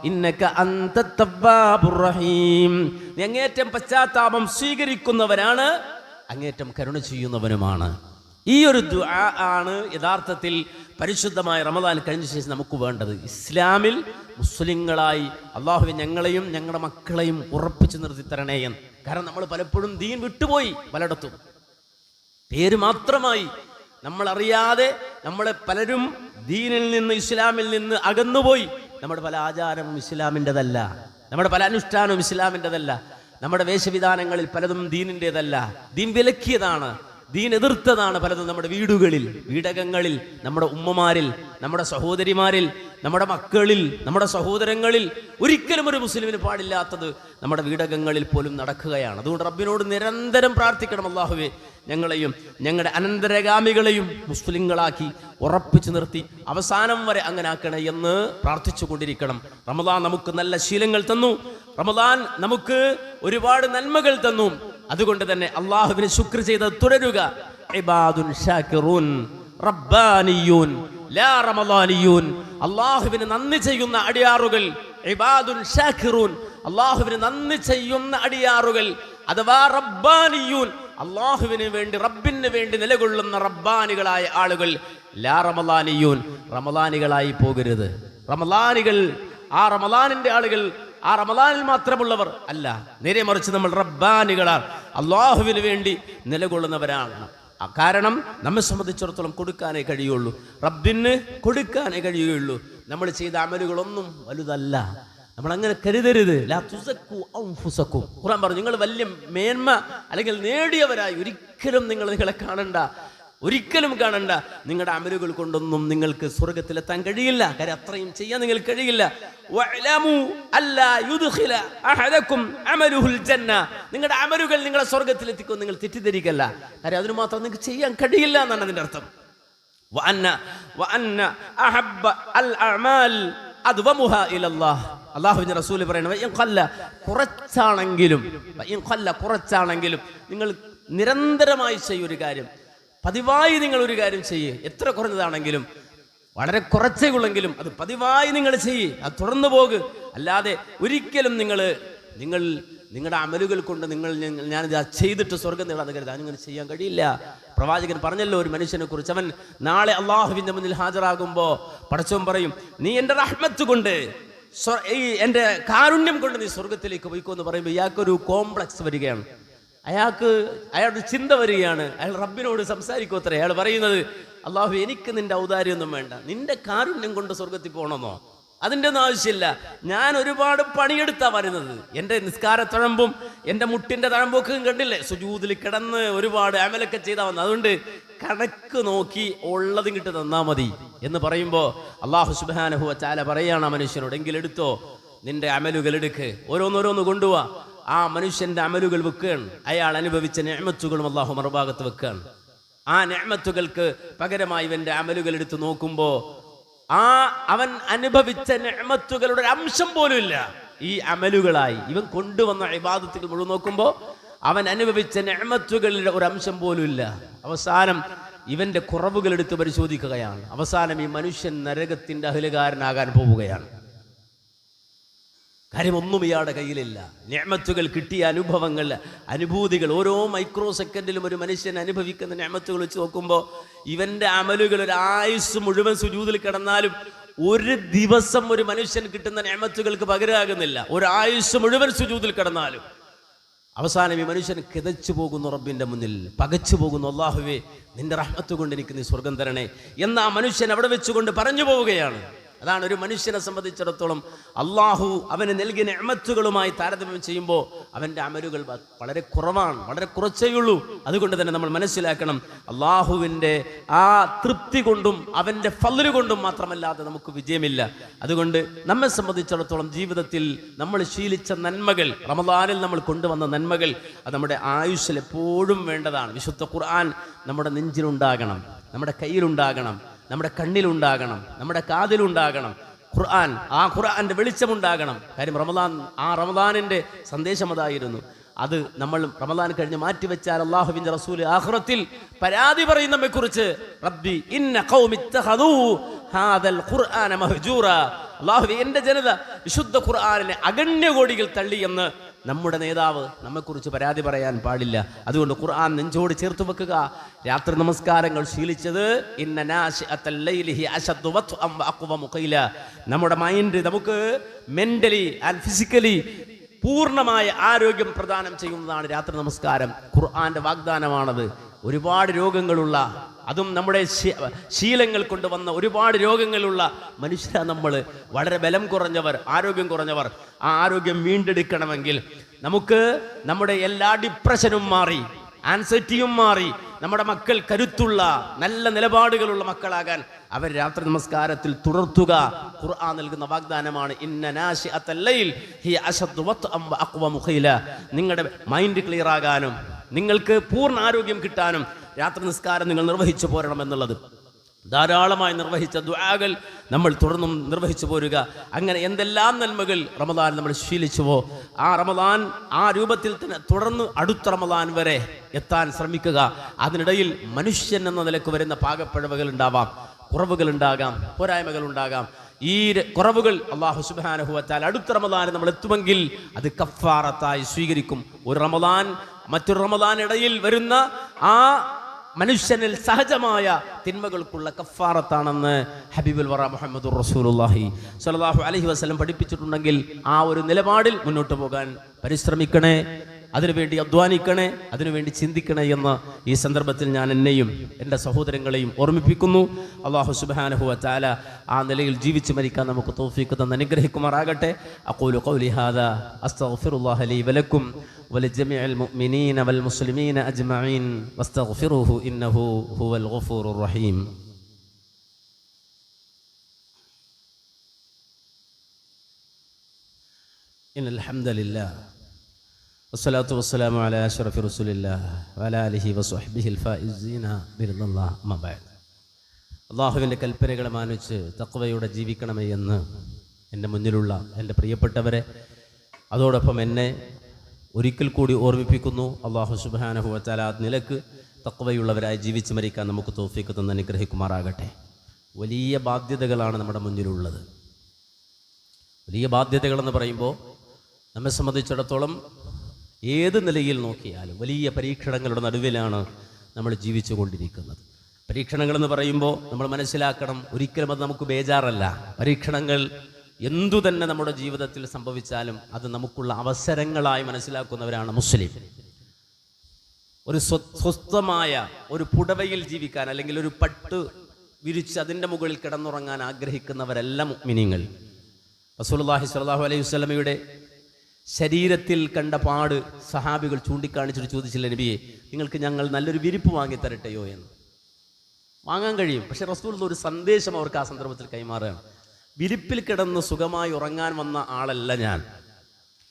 ഇന്നക അന്തത് തവ്വാബുർ റഹീം, നീ അങ്ങേറ്റം പശ്ചാത്താപം സ്വീകരിക്കുന്നവനാണ്, അങ്ങേറ്റം കരുണ ചെയ്യുന്നവനുമാണ്. ഈ ഒരു ദുആ ആണ് യഥാർത്ഥത്തിൽ പരിശുദ്ധമായ റമദാൻ കഴിഞ്ഞ ശേഷം നമുക്ക് വേണ്ടത്. ഇസ്ലാമിൽ മുസ്ലിങ്ങളായി അള്ളാഹുവേ ഞങ്ങളെയും ഞങ്ങളുടെ മക്കളെയും ഉറപ്പിച്ചു നിർത്തി തരണേ എന്ന്. കാരണം നമ്മൾ പലപ്പോഴും ദീൻ വിട്ടുപോയി, പലയിടത്തും പേര് മാത്രമായി നമ്മളറിയാതെ നമ്മളെ പലരും ദീനിൽ നിന്ന് ഇസ്ലാമിൽ നിന്ന് അകന്നുപോയി. നമ്മുടെ പല ആചാരവും ഇസ്ലാമിൻ്റെതല്ല, നമ്മുടെ പല അനുഷ്ഠാനവും ഇസ്ലാമിൻ്റെതല്ല, നമ്മുടെ വേഷവിധാനങ്ങളിൽ പലതും ദീനിൻ്റെതല്ല, ദീൻ വിലക്കിയതാണ്, ദീൻ എതിർത്തതാണ് പലതും. നമ്മുടെ വീടുകളിൽ, വീടകങ്ങളിൽ, നമ്മുടെ ഉമ്മമാരിൽ, നമ്മുടെ സഹോദരിമാരിൽ, നമ്മുടെ മക്കളിൽ, നമ്മുടെ സഹോദരങ്ങളിൽ ഒരിക്കലും ഒരു മുസ്ലിമിന് പാടില്ലാത്തത് നമ്മുടെ വീടകങ്ങളിൽ പോലും നടക്കുകയാണ്. അതുകൊണ്ട് റബ്ബിനോട് നിരന്തരം പ്രാർത്ഥിക്കണം, അല്ലാഹുവേ ഞങ്ങളെയും ഞങ്ങളുടെ അനന്തരഗാമികളെയും മുസ്ലിങ്ങളാക്കി ഉറപ്പിച്ചു നിർത്തി അവസാനം വരെ അങ്ങനെ ആക്കണേ എന്ന് പ്രാർത്ഥിച്ചു കൊണ്ടിരിക്കണം. റമദാൻ നമുക്ക് നല്ല ശീലങ്ങൾ തന്നു, റമദാൻ നമുക്ക് ഒരുപാട് നന്മകൾ തന്നു. അതുകൊണ്ട് തന്നെ അള്ളാഹുവിനെ ശുക്ർ ചെയ്ത് തുടരുക. ഇബാദുൻ ഷാകിറൂൻ റബ്ബാനിയൂൻ ലാ റമളാനിയൂൻ, അള്ളാഹുവിന് നന്ദി ചെയ്യുന്ന അടിയാറുകൾ. ഇബാദുൻ ഷാകിറൂൻ, അള്ളാഹുവിന് നന്ദി ചെയ്യുന്ന അടിയാറുകൾ, അഥവാ റബ്ബാനിയൂൻ, അള്ളാഹുവിന് വേണ്ടി റബ്ബിന് വേണ്ടി നിലകൊള്ളുന്ന റബ്ബാനികളായ ആളുകൾ. ലാ റമളാനിയൂൻ, റമളാനികളായി പോകരുത്. റമളാനികൾ, ആ റമളാനിന്റെ ആളുകൾ, ആ റമളാനിൽ മാത്രമുള്ളവർ അല്ല, നേരെ മറിച്ച് നമ്മൾ റബ്ബാനികളാണ്, അള്ളാഹുവിന് വേണ്ടി നിലകൊള്ളുന്നവരാണ്. കാരണം നമ്മെ സംബന്ധിച്ചിടത്തോളം കൊടുക്കാനേ കഴിയുള്ളൂ, റബ്ബിന് കൊടുക്കാനേ കഴിയുള്ളൂ. നമ്മൾ ചെയ്ത അമലുകളൊന്നും വലുതല്ല, നമ്മൾ അങ്ങനെ കരുതരുത്. ലാ തുസക്കു അൻഫുസക്കും, ഖുർആൻ പറഞ്ഞു നിങ്ങൾ വലിയ മേന്മ അല്ലെങ്കിൽ നേടിയവരായി ഒരിക്കലും നിങ്ങളെ കാണണ്ട, ഒരിക്കലും കാണണ്ട. നിങ്ങളുടെ അമലുകൾ കൊണ്ടൊന്നും നിങ്ങൾക്ക് സ്വർഗത്തിലെത്താൻ കഴിയില്ല, കാര്യം അത്രയും ചെയ്യാൻ നിങ്ങൾക്ക് കഴിയില്ല. നിങ്ങളുടെ അമലുകൾ നിങ്ങളെ സ്വർഗത്തിലെത്തിക്കും നിങ്ങൾ തെറ്റിദ്ധരിക്കല്ല, കാര്യം അതിന് മാത്രം നിങ്ങൾക്ക് ചെയ്യാൻ കഴിയില്ല എന്നാണ് അതിന്റെ അർത്ഥം. അല്ലാഹുവിന്റെ റസൂൽ പറയുന്നത് കുറച്ചാണെങ്കിലും നിങ്ങൾ നിരന്തരമായി ചെയ്യൊരു കാര്യം, പതിവായി നിങ്ങൾ ഒരു കാര്യം ചെയ്യേ, എത്ര കുറഞ്ഞതാണെങ്കിലും വളരെ കുറച്ചേ ഉള്ളെങ്കിലും അത് പതിവായി നിങ്ങൾ ചെയ്യേ, അത് തുടർന്നു പോകുക. അല്ലാതെ ഒരിക്കലും നിങ്ങളുടെ അമലുകൾ കൊണ്ട് ഞാനിത് ചെയ്തിട്ട് സ്വർഗം നേടാന്ന് കരുതാൻ അങ്ങനെ ചെയ്യാൻ കഴിയില്ല. പ്രവാചകൻ പറഞ്ഞല്ലോ ഒരു മനുഷ്യനെ കുറിച്ച്, അവൻ നാളെ അള്ളാഹുവിന്റെ മുന്നിൽ ഹാജരാകുമ്പോൾ പടച്ചവൻ പറയും, നീ എൻ്റെ റഹ്മത്ത് കൊണ്ട്, എൻ്റെ കാരുണ്യം കൊണ്ട് നീ സ്വർഗത്തിലേക്ക് പോയിക്കോ എന്ന് പറയുമ്പോൾ ഇയാൾക്കൊരു കോംപ്ലക്സ് വരികയാണ്, അയാളുടെ ചിന്ത വരികയാണ്. അയാൾ റബ്ബിനോട് സംസാരിക്കോത്രേ. അയാൾ പറയുന്നത്, അള്ളാഹു എനിക്ക് നിന്റെ ഔദാര്യമൊന്നും വേണ്ട, നിന്റെ കാരുണ്യം കൊണ്ട് സ്വർഗത്തിൽ പോകണമെന്നോ? അതിൻ്റെ ഒന്നും ആവശ്യമില്ല. ഞാൻ ഒരുപാട് പണിയെടുത്താ വരുന്നത്, എൻ്റെ നിസ്കാര തഴമ്പും എൻ്റെ മുട്ടിൻ്റെ തഴമ്പൊക്കെ കണ്ടില്ലേ, സുജൂദിൽ കിടന്ന് ഒരുപാട് അമലൊക്കെ ചെയ്താൽ വന്നത്. അതുകൊണ്ട് കണക്ക് നോക്കി ഉള്ളതും കിട്ടി തന്നാ മതി എന്ന് പറയുമ്പോൾ അള്ളാഹു സുബ്ഹാനഹു വ തആല പറയാണ് ആ മനുഷ്യനോട്, എങ്കിൽ എടുത്തോ, നിന്റെ അമലുകൾ എടുക്ക്, ഓരോന്നോരോന്ന് കൊണ്ടുപോവാ. ആ മനുഷ്യന്റെ അമലുകൾ വെക്കുകയാണ്, അയാൾ അനുഭവിച്ച നിഅമത്തുകളും അള്ളാഹു മറുഭാഗത്ത് വെക്കുകയാണ്. ആ നിഅമത്തുകൾക്ക് പകരമായി ഇവന്റെ അമലുകൾ എടുത്ത് നോക്കുമ്പോൾ അവൻ അനുഭവിച്ച നിഅമത്തുകളുടെ ഒരു അംശം പോലും ഇല്ല ഈ അമലുകളായി. ഇവൻ കൊണ്ടുവന്ന ഇബാദത്തുകൾ മുഴുവൻ നോക്കുമ്പോൾ അവൻ അനുഭവിച്ച നിഅമത്തുകളുടെ ഒരു അംശം പോലും ഇല്ല. അവസാനം ഇവന്റെ കുറവുകൾ എടുത്ത് പരിശോധിക്കുകയാണ്. അവസാനം ഈ മനുഷ്യൻ നരകത്തിന്റെ അഹലുകാരനാകാൻ പോവുകയാണ്. കാര്യം ഒന്നും ഇയാളുടെ കയ്യിലില്ല. നിഅമത്തുകൾ കിട്ടിയ അനുഭവങ്ങൾ, അനുഭൂതികൾ, ഓരോ മൈക്രോ സെക്കൻഡിലും ഒരു മനുഷ്യൻ അനുഭവിക്കുന്ന നിഅമത്തുകൾ വെച്ച് നോക്കുമ്പോൾ ഇവന്റെ അമലുകൾ ഒരു ആയുസ് മുഴുവൻ സുജൂദിൽ കിടന്നാലും ഒരു ദിവസം ഒരു മനുഷ്യൻ കിട്ടുന്ന നിഅമത്തുകൾക്ക് പകരമാകുന്നില്ല. ഒരു ആയുസ് മുഴുവൻ സുജൂദിൽ കിടന്നാലും അവസാനം ഈ മനുഷ്യൻ കിതച്ചു പോകുന്നു, റബ്ബിന്റെ മുന്നിൽ പകച്ചു പോകുന്നു, അല്ലാഹുവേ നിന്റെ റഹ്മത്ത് കൊണ്ട് എനിക്ക് നീ സ്വർഗം തരണേ എന്ന് ആ മനുഷ്യൻ അവിടെ വെച്ചുകൊണ്ട് പറഞ്ഞു പോവുകയാണ്. അതാണ് ഒരു മനുഷ്യനെ സംബന്ധിച്ചിടത്തോളം അള്ളാഹു അവന് നൽകിയ നിഅമത്തുകളുമായി താരതമ്യം ചെയ്യുമ്പോൾ അവൻ്റെ അമലുകൾ വളരെ കുറവാണ്, വളരെ കുറച്ചേയുള്ളൂ. അതുകൊണ്ട് തന്നെ നമ്മൾ മനസ്സിലാക്കണം, അള്ളാഹുവിൻ്റെ ആ തൃപ്തി കൊണ്ടും അവൻ്റെ ഫള് കൊണ്ടും മാത്രമല്ലാതെ നമുക്ക് വിജയമില്ല. അതുകൊണ്ട് നമ്മെ സംബന്ധിച്ചിടത്തോളം ജീവിതത്തിൽ നമ്മൾ ശീലിച്ച നന്മകൾ, റമദാനിൽ നമ്മൾ കൊണ്ടുവന്ന നന്മകൾ, അത് നമ്മുടെ ആയുസ്സിൽ എപ്പോഴും വേണ്ടതാണ്. വിശുദ്ധ ഖുർആൻ നമ്മുടെ നെഞ്ചിലുണ്ടാകണം, നമ്മുടെ കയ്യിലുണ്ടാകണം, നമ്മുടെ കണ്ണിലുണ്ടാകണം, നമ്മുടെ കാതിലുണ്ടാകണം. ഖുർആൻ, ആ ഖുർആന്റെ വെളിച്ചമുണ്ടാകണം. കാര്യം റമദാനിന്റെ സന്ദേശം അതായിരുന്നു. അത് നമ്മൾ റമദാൻ കഴിഞ്ഞ് മാറ്റിവെച്ചാൽ അല്ലാഹുവിന്റെ റസൂൽ ആഖിറത്തിൽ പരാതി പറയും നമ്മെക്കുറിച്ച്. റബ്ബി ഇന്ന ഖൗമി ഇത്തഖദൂ ഹാദൽ ഖുർആന മഹ്ജൂറ. അല്ലാഹുവേ, എൻ്റെ ജനത വിശുദ്ധ ഖുർആനിനെ അഗണ്യകോടികൾ തള്ളി എന്ന് നമ്മുടെ നേതാവ് നമ്മെക്കുറിച്ച് പരാതി പറയാൻ പാടില്ല. അതുകൊണ്ട് ഖുർആൻ നെഞ്ചോട് ചേർത്ത് വെക്കുക. രാത്രി നമസ്കാരങ്ങൾ ശീലിച്ചത് ഇന്ന നാശിഅത്തൽ ലൈലി ഹിയ അശദ്ദു വത്അൻ വഅഖ്വമു ഖീല. നമ്മുടെ മൈൻഡ് നമുക്ക് മെന്റലി ആൻഡ് ഫിസിക്കലി പൂർണ്ണമായ ആരോഗ്യം പ്രദാനം ചെയ്യുന്നതാണ് രാത്രി നമസ്കാരം. ഖുർആന്റെ വാഗ്ദാനമാണത്. ഒരുപാട് രോഗങ്ങളുള്ള, അതും നമ്മുടെ ശീലങ്ങൾ കൊണ്ടുവന്ന ഒരുപാട് രോഗങ്ങളുള്ള മനുഷ്യരാ നമ്മൾ. വളരെ ബലം കുറഞ്ഞവർ, ആരോഗ്യം കുറഞ്ഞവർ. ആ ആരോഗ്യം വീണ്ടെടുക്കണമെങ്കിൽ നമുക്ക് നമ്മുടെ എല്ലാ ഡിപ്രഷനും മാറി, ആൻസൈറ്റിയും മാറി, നമ്മുടെ മക്കൾ കരുത്തുള്ള നല്ല നിലപാടുകളുള്ള മക്കളാകാൻ അവർ രാത്രി നമസ്കാരത്തിൽ തുടർത്തുക. ഖുർആൻ നൽകുന്ന വാഗ്ദാനമാണ് ഇന്ന നാശിഅത്തൽ ലൈൽ ഹിയ അശദ്ദു വത്അൻ വഅഖ്വമു ഖീല. നിങ്ങളുടെ മൈൻഡ് ക്ലിയർ ആകാനും നിങ്ങൾക്ക് പൂർണ്ണ ആരോഗ്യം കിട്ടാനും രാത്രി നിസ്കാരം നിങ്ങൾ നിർവഹിച്ചു പോരണം എന്നുള്ളത്. ധാരാളമായി നിർവഹിച്ച ദുആകൾ നമ്മൾ തുടർന്നും നിർവഹിച്ചു പോരുക. അങ്ങനെ എന്തെല്ലാം നന്മകൾ റമദാൻ നമ്മൾ ശീലിച്ചുവോ ആ റമദാൻ ആ രൂപത്തിൽ തന്നെ തുടർന്ന് അടുത്ത റമദാൻ വരെ എത്താൻ ശ്രമിക്കുക. അതിനിടയിൽ മനുഷ്യൻ എന്ന നിലക്ക് വരുന്ന പാകപ്പിഴവുകൾ ഉണ്ടാവാം, കുറവുകൾ ഉണ്ടാകാം, പോരായ്മകൾ ഉണ്ടാകാം. ഈ കുറവുകൾ അല്ലാഹു സുബ്ഹാനഹു വ തആല അടുത്ത റമദാൻ നമ്മൾ എത്തുമെങ്കിൽ അത് കഫാറത്തായി സ്വീകരിക്കും. ഒരു റമദാൻ മറ്റൊരു റമദാൻ ഇടയിൽ വരുന്ന ആ മനുഷ്യനിൽ സഹജമായ തിന്മകൾക്കുള്ള കഫാറത്താണെന്ന് ഹബീബുൽ വറ മുഹമ്മദുർ റസൂലുള്ളാഹി സ്വല്ലല്ലാഹു അലൈഹി വസല്ലം പഠിപ്പിച്ചിട്ടുണ്ടെങ്കിൽ ആ ഒരു നിലപാടിൽ മുന്നോട്ട് പോകാൻ പരിശ്രമിക്കണേ, അതിനുവേണ്ടി അധ്വാനിക്കണേ, അതിനുവേണ്ടി ചിന്തിക്കണേ എന്ന് ഈ സന്ദർഭത്തിൽ ഞാൻ എന്നെയും എൻ്റെ സഹോദരങ്ങളെയും ഓർമ്മിപ്പിക്കുന്നു. അല്ലാഹു സുബ്ഹാനഹു വ തആല ആ നിലയിൽ ജീവിച്ചു മരിക്കാൻ നമുക്ക് തൗഫീഖ് തന്ന് അനുഗ്രഹിക്കുമാറാകട്ടെ. അഖൂലു ഖൗലി ഹാദാ അസ്തഗ്ഫിറുല്ലാഹ ലീ വലക്കും വലിജമീഇൽ മുഅ്മിനീന വൽ മുസ്ലിമീന അജ്മഈൻ വസ്തഗ്ഫിറുഹു ഇന്നഹു ഹുവൽ ഗഫൂറുർ റഹീം. ഇന്നൽ ഹംദലില്ലാഹ് വസ്സലാത്തു വസ്സലാമു അലാ അശ്റഫി റസൂലില്ലാഹ് വഅലാ ആലിഹി വസ്വഹ്ബിഹിൽ ഫായിസീന ബിറിദല്ലാഹ് അമ്മാ ബഅദ്. അല്ലാഹുവിൻ്റെ കൽപ്പനകളെ മാനിച്ച് തഖ്വയോടെ ജീവിക്കണമേ എന്ന് എൻ്റെ മുന്നിലുള്ള എൻ്റെ പ്രിയപ്പെട്ടവരെ, അതോടൊപ്പം എന്നെ ഒരിക്കൽ കൂടി ഓർമ്മിപ്പിക്കുന്നു. അല്ലാഹു സുബ്ഹാനഹു വ തആല നിലക്ക് തഖ്വയുള്ളവരായി ജീവിച്ചു മരിക്കാൻ നമുക്ക് തൗഫീഖ് തന്ന് അനുഗ്രഹിക്കുമാറാകട്ടെ. വലിയ ബാധ്യതകളാണ് നമ്മുടെ മുന്നിലുള്ളത്. വലിയ ബാധ്യതകളെന്ന് പറയുമ്പോൾ നമ്മെ സംബന്ധിച്ചിടത്തോളം ഏത് നിലയിൽ നോക്കിയാലും വലിയ പരീക്ഷണങ്ങളുടെ നടുവിലാണ് നമ്മൾ ജീവിച്ചു കൊണ്ടിരിക്കുന്നത്. പരീക്ഷണങ്ങളെന്ന് പറയുമ്പോൾ നമ്മൾ മനസ്സിലാക്കണം, ഒരിക്കലും അത് നമുക്ക് ബേജാറല്ല. പരീക്ഷണങ്ങൾ എന്തു തന്നെ നമ്മുടെ ജീവിതത്തിൽ സംഭവിച്ചാലും അത് നമുക്കുള്ള അവസരങ്ങളായി മനസ്സിലാക്കുന്നവരാണ് മുസ്ലിം. ഒരു സ്വസ്ഥമായ ഒരു പുടവയിൽ ജീവിക്കാൻ, അല്ലെങ്കിൽ ഒരു പട്ട് വിരിച്ച് അതിൻ്റെ മുകളിൽ കിടന്നുറങ്ങാൻ ആഗ്രഹിക്കുന്നവരല്ല മുഅ്മിനീങ്ങൾ. റസൂലുള്ളാഹി സ്വല്ലല്ലാഹു അലൈഹി വസല്ലമയുടെ ശരീരത്തിൽ കണ്ട പാട് സഹാബികൾ ചൂണ്ടിക്കാണിച്ചിട്ട് ചോദിച്ചില്ല, നബിയെ നിങ്ങൾക്ക് ഞങ്ങൾ നല്ലൊരു വിരിപ്പ് വാങ്ങിത്തരട്ടെയോ എന്ന്. വാങ്ങാൻ കഴിയും, പക്ഷെ റസൂൽ ഒരു സന്ദേശം അവർക്ക് ആ സന്ദർഭത്തിൽ കൈമാറുകയാണ്. വിരിപ്പിൽ കിടന്ന് സുഖമായി ഉറങ്ങാൻ വന്ന ആളല്ല ഞാൻ.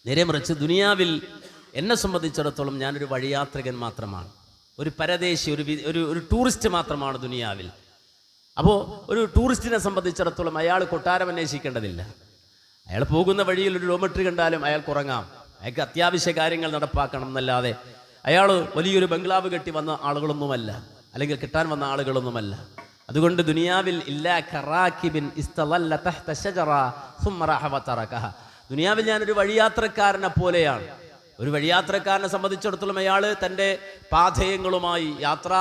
നേരെ മറിച്ച് ദുനിയാവിൽ എന്നെ സംബന്ധിച്ചിടത്തോളം ഞാനൊരു വഴിയാത്രികൻ മാത്രമാണ്, ഒരു പരദേശി, ഒരു ടൂറിസ്റ്റ് മാത്രമാണ് ദുനിയാവിൽ. അപ്പോൾ ഒരു ടൂറിസ്റ്റിനെ സംബന്ധിച്ചിടത്തോളം അയാൾ കൊട്ടാരം അന്വേഷിക്കേണ്ടതില്ല. അയാൾ പോകുന്ന വഴിയിൽ ഒരു ഡോമെട്രി കണ്ടാലും അയാൾക്ക് ഉറങ്ങാം, അയാൾക്ക് അത്യാവശ്യ കാര്യങ്ങൾ നടപ്പാക്കണം എന്നല്ലാതെ അയാൾ വലിയൊരു ബംഗ്ലാവ് കെട്ടി വന്ന ആളുകളൊന്നുമല്ല, അല്ലെങ്കിൽ കിട്ടാൻ വന്ന ആളുകളൊന്നുമല്ല. അതുകൊണ്ട് ദുനിയാവിൽ ദുനിയാവിൽ ഞാനൊരു വഴിയാത്രക്കാരനെ പോലെയാണ്. ഒരു വഴിയാത്രക്കാരനെ സംബന്ധിച്ചിടത്തോളം അയാൾ തൻ്റെ പാഥേയങ്ങളുമായി, യാത്രാ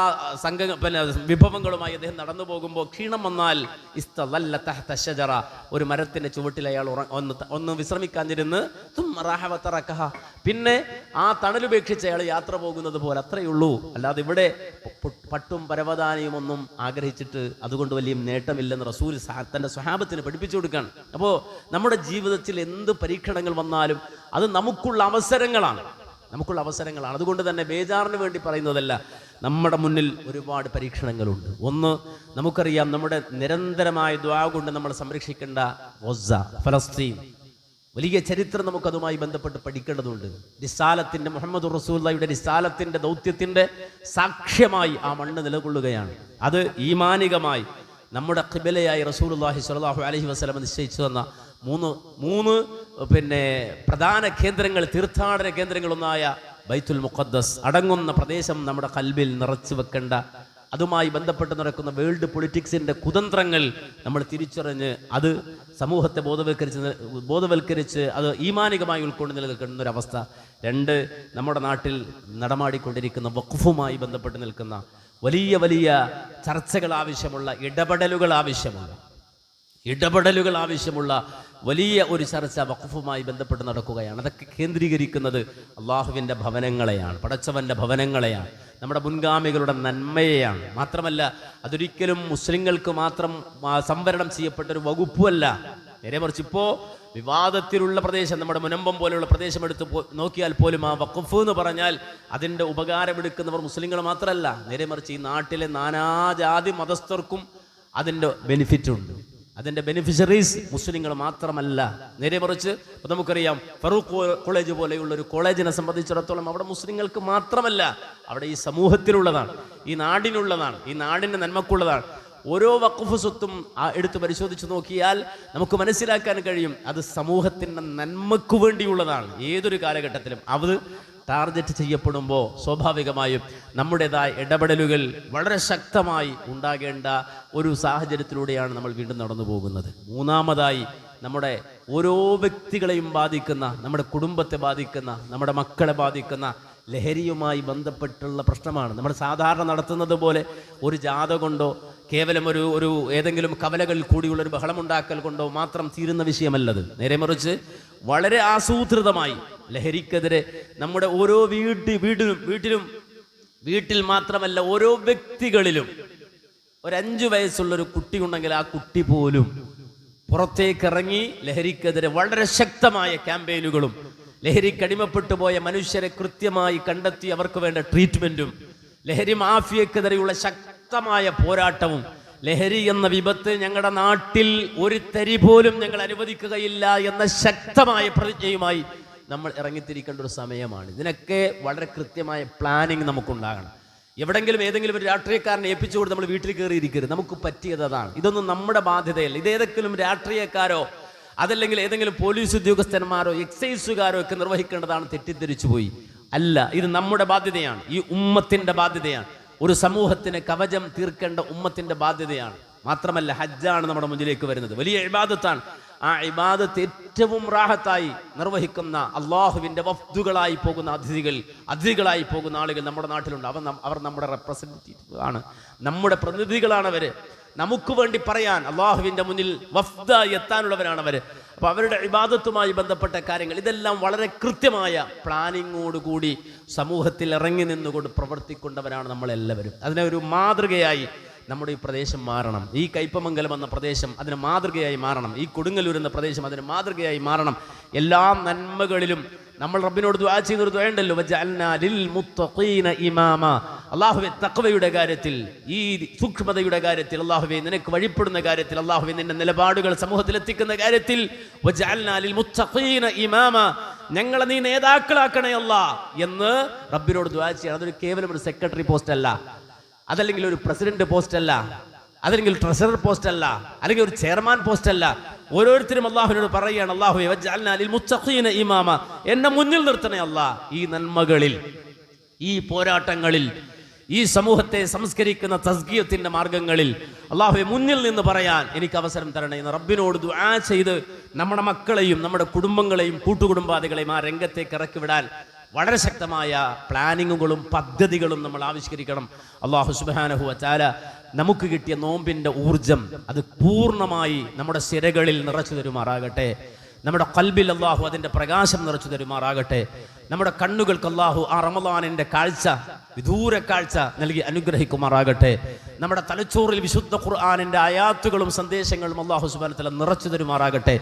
വിഭവങ്ങളുമായി അദ്ദേഹം നടന്നു പോകുമ്പോൾ ക്ഷീണം വന്നാൽ ഇസ്തദല്ല തഹ്ത ശജറ, ഒരു മരത്തിൻ്റെ ചുവട്ടിൽ അയാൾ ഒന്ന് വിശ്രമിക്കാതിരുന്ന് പിന്നെ ആ തണലുപേക്ഷിച്ച് അയാൾ യാത്ര പോകുന്നത് പോലെ, അത്രയേ ഉള്ളൂ. അല്ലാതെ ഇവിടെ പട്ടും പരവതാനിയും ഒന്നും ആഗ്രഹിച്ചിട്ട് അതുകൊണ്ട് വലിയ നേട്ടമില്ലെന്ന് റസൂൽ തൻ്റെ സ്വഹാബത്തിന് പഠിപ്പിച്ചു കൊടുക്കുകയാണ്. അപ്പോൾ നമ്മുടെ ജീവിതത്തിൽ എന്ത് പരീക്ഷണങ്ങൾ വന്നാലും അത് നമുക്കുള്ള അവസരങ്ങളാണ്. അതുകൊണ്ട് തന്നെ ബേജാറിന് വേണ്ടി പറയുന്നതല്ല. നമ്മുടെ മുന്നിൽ ഒരുപാട് പരീക്ഷണങ്ങളുണ്ട്. ഒന്ന്, നമുക്കറിയാം, നമ്മുടെ നിരന്തരമായ ദുആ കൊണ്ട് നമ്മൾ സംരക്ഷിക്കേണ്ട ഗസ, ഫലസ്തീൻ. വലിയ ചരിത്രം നമുക്കതുമായി ബന്ധപ്പെട്ട് പഠിക്കേണ്ടതുണ്ട്. റിസാലത്തിൻ്റെ, മുഹമ്മദ് റസൂലുള്ളാഹിയുടെ റിസാലത്തിൻ്റെ ദൗത്യത്തിൻ്റെ സാക്ഷ്യമായി ആ മണ്ണ് നിലകൊള്ളുകയാണ്. അത് ഈമാനികമായി നമ്മുടെ ഖിബലയായി റസൂലുള്ളാഹി സ്വല്ലല്ലാഹു അലൈഹി വസല്ലം നിശ്ചയിച്ചു തന്ന മൂന്ന് പ്രധാന കേന്ദ്രങ്ങൾ, തീർത്ഥാടന കേന്ദ്രങ്ങളൊന്നായ ബൈത്തുൽ മുഖദ്ദസ് അടങ്ങുന്ന പ്രദേശം നമ്മുടെ ഖൽബിൽ നിറച്ചു വെക്കേണ്ട, അതുമായി ബന്ധപ്പെട്ട് നടക്കുന്ന പൊളിറ്റിക്സിന്റെ കുതന്ത്രങ്ങൾ നമ്മൾ തിരിച്ചറിഞ്ഞ് അത് സമൂഹത്തെ ബോധവൽക്കരിച്ച് അത് ഈമാനികമായി ഉൾക്കൊണ്ട് നിലനിൽക്കുന്ന ഒരവസ്ഥ. 2, നമ്മുടെ നാട്ടിൽ നടമാടിക്കൊണ്ടിരിക്കുന്ന വഖഫുമായി ബന്ധപ്പെട്ട് നിൽക്കുന്ന വലിയ വലിയ ചർച്ചകൾ ആവശ്യമുള്ള, ഇടപെടലുകൾ ആവശ്യമുള്ള വലിയ ഒരു ചർച്ച വഖഫുമായി ബന്ധപ്പെട്ട് നടക്കുകയാണ്. അതൊക്കെ കേന്ദ്രീകരിക്കുന്നത് അള്ളാഹുവിൻ്റെ ഭവനങ്ങളെയാണ്, പടച്ചവൻ്റെ ഭവനങ്ങളെയാണ്, നമ്മുടെ മുൻഗാമികളുടെ നന്മയെയാണ്. മാത്രമല്ല അതൊരിക്കലും മുസ്ലിങ്ങൾക്ക് മാത്രം സംവരണം ചെയ്യപ്പെട്ടൊരു വകുപ്പല്ല. നേരെ മറിച്ച് ഇപ്പോൾ വിവാദത്തിലുള്ള പ്രദേശം, നമ്മുടെ മുനമ്പം പോലെയുള്ള പ്രദേശം എടുത്ത് നോക്കിയാൽ പോലും ആ വഖഫ് എന്ന് പറഞ്ഞാൽ അതിൻ്റെ ഉപകാരമെടുക്കുന്നവർ മുസ്ലിങ്ങൾ മാത്രമല്ല, നേരെ മറിച്ച് ഈ നാട്ടിലെ നാനാജാതി മതസ്ഥർക്കും അതിൻ്റെ ബെനിഫിറ്റ് ഉണ്ട്. അതിൻ്റെ ബെനിഫിഷ്യറീസ് മുസ്ലിങ്ങൾ മാത്രമല്ല. നേരെ മറിച്ച് ഇപ്പം നമുക്കറിയാം ഫറൂഖ് കോളേജ് പോലെയുള്ള ഒരു കോളേജിനെ സംബന്ധിച്ചിടത്തോളം അവിടെ മുസ്ലിങ്ങൾക്ക് മാത്രമല്ല, അവിടെ ഈ സമൂഹത്തിലുള്ളതാണ്, ഈ നാടിനുള്ളതാണ്, ഈ നാടിൻ്റെ നന്മക്കുള്ളതാണ്. ഓരോ വഖഫ് സ്വത്തും എടുത്ത് പരിശോധിച്ച് നോക്കിയാൽ നമുക്ക് മനസ്സിലാക്കാൻ കഴിയും അത് സമൂഹത്തിൻ്റെ നന്മയ്ക്കു വേണ്ടിയുള്ളതാണ്. ഏതൊരു കാലഘട്ടത്തിലും അത് ടാർഗറ്റ് ചെയ്യപ്പെടുമ്പോൾ സ്വാഭാവികമായും നമ്മുടേതായ ഇടപെടലുകൾ വളരെ ശക്തമായി ഉണ്ടാകേണ്ട ഒരു സാഹചര്യത്തിലൂടെയാണ് നമ്മൾ വീണ്ടും നടന്നു പോകുന്നത്. 3-മതായി നമ്മുടെ ഓരോ വ്യക്തികളെയും ബാധിക്കുന്ന, നമ്മുടെ കുടുംബത്തെ ബാധിക്കുന്ന, നമ്മുടെ മക്കളെ ബാധിക്കുന്ന ലഹരിയുമായി ബന്ധപ്പെട്ടുള്ള പ്രശ്നമാണ്. നമ്മൾ സാധാരണ നടത്തുന്നത് പോലെ ഒരു ജാഥ കൊണ്ടോ കേവലം ഒരു ഏതെങ്കിലും കവലകളിൽ കൂടിയുള്ളൊരു ബഹളമുണ്ടാക്കൽ കൊണ്ടോ മാത്രം തീരുന്ന വിഷയമല്ലത്. നേരെ മറിച്ച് വളരെ ആസൂത്രിതമായി ലഹരിക്കെതിരെ നമ്മുടെ ഓരോ വീട്ടിൽ മാത്രമല്ല ഓരോ വ്യക്തികളിലും ഒരു 5 വയസ്സുള്ളൊരു കുട്ടി ഉണ്ടെങ്കിൽ ആ കുട്ടി പോലും പുറത്തേക്കിറങ്ങി ലഹരിക്കെതിരെ വളരെ ശക്തമായ ക്യാമ്പയിനുകളും, ലഹരിക്കടിമപ്പെട്ടു പോയ മനുഷ്യരെ കൃത്യമായി കണ്ടെത്തി അവർക്ക് വേണ്ട ട്രീറ്റ്മെന്റും, ലഹരി മാഫിയക്കെതിരെയുള്ള ശക്തമായ പോരാട്ടവും, ലഹരി എന്ന വിപത്ത് ഞങ്ങളുടെ നാട്ടിൽ ഒരു തരി പോലും ഞങ്ങൾ അനുവദിക്കുകയില്ല എന്ന ശക്തമായ പ്രതിജ്ഞയുമായി നമ്മൾ ഇറങ്ങിത്തിരിക്കേണ്ട ഒരു സമയമാണ്. ഇതിനൊക്കെ വളരെ കൃത്യമായ പ്ലാനിങ് നമുക്കുണ്ടാകണം. എവിടെങ്കിലും ഏതെങ്കിലും ഒരു രാഷ്ട്രീയക്കാരനെ ഏൽപ്പിച്ചുകൊണ്ട് നമ്മൾ വീട്ടിൽ കയറിയിരിക്കരുത്. നമുക്ക് പറ്റിയത് അതാണ്. ഇതൊന്നും നമ്മുടെ ബാധ്യതയല്ല. ഇതേതെങ്കിലും രാഷ്ട്രീയക്കാരോ അതല്ലെങ്കിൽ ഏതെങ്കിലും പോലീസ് ഉദ്യോഗസ്ഥന്മാരോ എക്സൈസുകാരോ ഒക്കെ നിർവഹിക്കേണ്ടതാണ് തെറ്റിദ്ധരിച്ചു പോയി. അല്ല, ഇത് നമ്മുടെ ബാധ്യതയാണ്, ഈ ഉമ്മത്തിന്റെ ബാധ്യതയാണ്, ഒരു സമൂഹത്തിന് കവചം തീർക്കേണ്ട ഉമ്മത്തിന്റെ ബാധ്യതയാണ്. മാത്രമല്ല ഹജ്ജാണ് നമ്മുടെ മുന്നിലേക്ക് വരുന്നത്, വലിയ ഇബാദത്താണ്. ആ ഇബാദത്ത് ഏറ്റവും റാഹത്തായി നിർവഹിക്കുന്ന അള്ളാഹുവിൻ്റെ വഫ്ദുകളായി പോകുന്ന അതിഥികളായി പോകുന്ന ആളുകൾ നമ്മുടെ നാട്ടിലുണ്ട്. അവർ നമ്മുടെ റെപ്രസെൻറ്റേറ്റീവ് ആണ്, നമ്മുടെ പ്രതിനിധികളാണ്. അവർ നമുക്ക് വേണ്ടി പറയാൻ അള്ളാഹുവിൻ്റെ മുന്നിൽ വഫ്ദായി എത്താനുള്ളവരാണ് അവർ. അപ്പോൾ അവരുടെ ഇബാദത്തുമായി ബന്ധപ്പെട്ട കാര്യങ്ങൾ ഇതെല്ലാം വളരെ കൃത്യമായ പ്ലാനിങ്ങോടുകൂടി സമൂഹത്തിൽ ഇറങ്ങി നിന്നുകൊണ്ട് പ്രവർത്തിക്കൊണ്ടവരാണ് നമ്മളെല്ലാവരും. അതിനെ ഒരു മാതൃകയായി നമ്മുടെ ഈ പ്രദേശം മാറണം. ഈ കയ്പമംഗലം എന്ന പ്രദേശം അതിന് മാതൃകയായി മാറണം. ഈ കൊടുങ്ങല്ലൂർ എന്ന പ്രദേശം അതിന് മാതൃകയായി മാറണം. എല്ലാ നന്മകളിലും നമ്മൾ റബ്ബിനോട് ദുആ ചെയ്യുന്നൊരു ദുആ ഉണ്ടല്ലോ, വജഅൽനാ ലിൽ മുത്തഖീന ഇമാമ. അല്ലാഹുവേ തഖ്വയുടെ കാര്യത്തിൽ, ഈ സൂക്ഷ്മതയുടെ കാര്യത്തിൽ, അല്ലാഹുവേ നിനക്ക് വഴിപ്പെടുന്ന കാര്യത്തിൽ, അല്ലാഹുവേ നിന്റെ നിലപാടുകൾ സമൂഹത്തിൽ എത്തിക്കുന്ന കാര്യത്തിൽ, വജഅൽനാ ലിൽ മുത്തഖീന ഇമാമ, ഞങ്ങളെ നീ നേതാക്കളാക്കണേ അല്ലാഹ് എന്ന് റബ്ബിനോട് ദുആ ചെയ്യണം. അതൊരു കേവലം ഒരു സെക്രട്ടറി പോസ്റ്റ് അല്ല, അതല്ലെങ്കിൽ ഒരു പ്രസിഡന്റ് പോസ്റ്റ് അല്ല, അതല്ലെങ്കിൽ ട്രഷറർ പോസ്റ്റ് അല്ല, അല്ലെങ്കിൽ ഒരു ചെയർമാൻ പോസ്റ്റ് അല്ല. ഓരോരുത്തരും അള്ളാഹുവിനോട് പറയുകയാണ്, അല്ലാഹുവേ വജഅൽനാ ലിൽ മുത്തഖീന ഇമാമ, എന്നെ മുന്നിൽ നിർത്തണേ അല്ലാഹ്. ഈ നന്മകളിൽ, ഈ പോരാട്ടങ്ങളിൽ, ഈ സമൂഹത്തെ സംസ്കരിക്കുന്ന തസ്കിയത്തിന്റെ മാർഗങ്ങളിൽ അല്ലാഹുവേ മുന്നിൽ നിന്ന് പറയാൻ എനിക്ക് അവസരം തരണേ എന്ന് റബ്ബിനോട് ദുആ ചെയ്ത് നമ്മുടെ മക്കളെയും നമ്മുടെ കുടുംബങ്ങളെയും കൂട്ടുകുടുംബാദികളെയും ആ രംഗത്തേക്ക് ഇറക്കി വിടാൻ വളരെ ശക്തമായ പ്ലാനിങ്ങുകളും പദ്ധതികളും നമ്മൾ ആവിഷ്കരിക്കണം. അല്ലാഹു സുബ്ഹാനഹു വ തആല നമുക്ക് കിട്ടിയ നോമ്പിന്റെ ഊർജം അത് പൂർണ്ണമായി നമ്മുടെ സിരകളിൽ നിറച്ചു തരുമാറാകട്ടെ. നമ്മുടെ ഖൽബിൽ അല്ലാഹു അതിന്റെ പ്രകാശം നിറച്ചു തരുമാറാകട്ടെ. നമ്മുടെ കണ്ണുകൾക്ക് അല്ലാഹു ആ റമളാനിന്റെ കാഴ്ച, വിദൂര കാഴ്ച നൽകി അനുഗ്രഹിക്കുമാറാകട്ടെ. നമ്മുടെ തലച്ചോറിൽ വിശുദ്ധ ഖുർആനിന്റെ ആയാത്തുകളും സന്ദേശങ്ങളും അല്ലാഹു സുബ്ഹാനഹു വ തആല നിറച്ചു തരുമാറാകട്ടെ.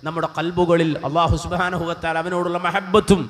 നമ്മുടെ ഖൽബുകളിൽ അല്ലാഹു സുബ്ഹാനഹു വ തആല അവനോടുള്ള മഹബ്ബത്തും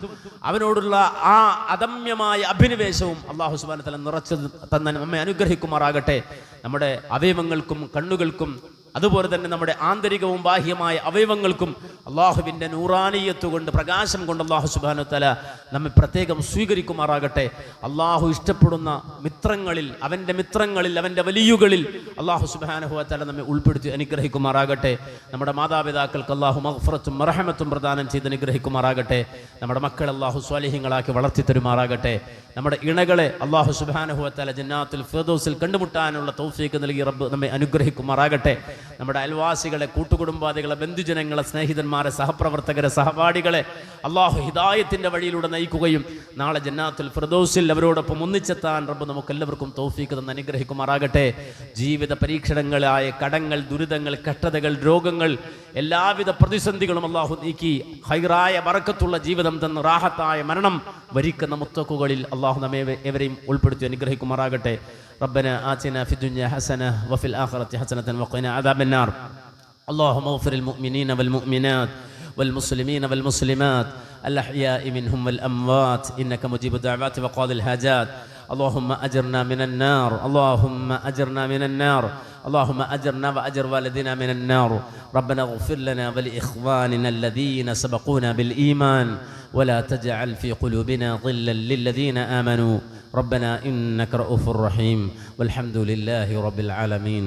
അവനോടുള്ള ആ അദമ്യമായ അഭിനിവേശവും അല്ലാഹു സുബ്ഹാനഹു വ തആല നിറച്ചു തന്നെ നമ്മെ അനുഗ്രഹിക്കുമാറാകട്ടെ. നമ്മുടെ അവയവങ്ങൾക്കും കണ്ണുകൾക്കും അതുപോലെ തന്നെ നമ്മുടെ ആന്തരികവും ബാഹ്യമായ അവയവങ്ങൾക്കും അള്ളാഹുവിൻ്റെ നൂറാനിയത്ത് കൊണ്ട്, പ്രകാശം കൊണ്ട് അള്ളാഹു സുബ്ഹാനഹു വ തആല നമ്മെ പ്രത്യേകം സ്വീകരിക്കുമാറാകട്ടെ. അള്ളാഹു ഇഷ്ടപ്പെടുന്ന മിത്രങ്ങളിൽ, അവൻ്റെ മിത്രങ്ങളിൽ, അവൻ്റെ വലിയുകളിൽ അള്ളാഹു സുബ്ഹാനഹു വ തആല നമ്മെ ഉൾപ്പെടുത്തി അനുഗ്രഹിക്കുമാറാകട്ടെ. നമ്മുടെ മാതാപിതാക്കൾക്ക് അള്ളാഹു മഗ്ഫിറത്തും റഹ്മത്തും പ്രദാനം ചെയ്ത് അനുഗ്രഹിക്കുമാറാകട്ടെ. നമ്മുടെ മക്കളെ അള്ളാഹു സ്വാലിഹീങ്ങളാക്കി വളർത്തി തരുമാറാകട്ടെ. നമ്മുടെ ഇണകളെ അള്ളാഹു സുബ്ഹാനഹു വ തആല ജന്നാത്തുൽ ഫിർദൗസിൽ കണ്ടുമുട്ടാനുള്ള തൗഫീഖ് നൽകി റബ്ബ് നമ്മെ അനുഗ്രഹിക്കുമാറാകട്ടെ. നമ്മുടെ അയൽവാസികളെ, കൂട്ടുകുടുംബാദികളെ, ബന്ധുജനങ്ങളെ, സ്നേഹിതന്മാരെ, സഹപ്രവർത്തകരെ, സഹപാഠികളെ അള്ളാഹു ഹിദായത്തിൻ്റെ വഴിയിലൂടെ നയിക്കുകയും നാളെ ജന്നാത്തുൽ ഫിർദൗസിൽ അവരോടൊപ്പം ഒന്നിച്ചെത്താൻ റബ്ബ് നമുക്കെല്ലാവർക്കും തൗഫീഖ് തന്ന് അനുഗ്രഹിക്കുമാറാകട്ടെ. ജീവിത പരീക്ഷണങ്ങളായ കടങ്ങൾ, ദുരിതങ്ങൾ, കഷ്ടതകൾ, രോഗങ്ങൾ, എല്ലാവിധ പ്രതിസന്ധികളും അള്ളാഹു നീക്കി ഹൈറായ ബറക്കത്തുള്ള ജീവിതം തന്ന് റാഹത്തായ മരണം വരിക്കുന്ന മുത്തക്കുകളിൽ അള്ളാഹു നമ്മെ എവരെയും ഉൾപ്പെടുത്തി അനുഗ്രഹിക്കുമാറാകട്ടെ. ربنا آتنا في الدنيا حسنة وفي الآخرة حسنة وقنا عذاب النار. اللهم اغفر المؤمنين والمؤمنات والمسلمين والمسلمات الأحياء منهم والأموات إنك مجيب الدعوات وقاضي الحاجات. اللهم أجرنا من النار، اللهم أجرنا من النار، اللهم أجرنا وأجر والدنا من النار. ربنا اغفر لنا ولإخواننا الذين سبقونا بالإيمان ولا تجعل في قلوبنا غلا للذين آمنوا. ربنا إنك رؤوف رحيم والحمد لله رب العالمين.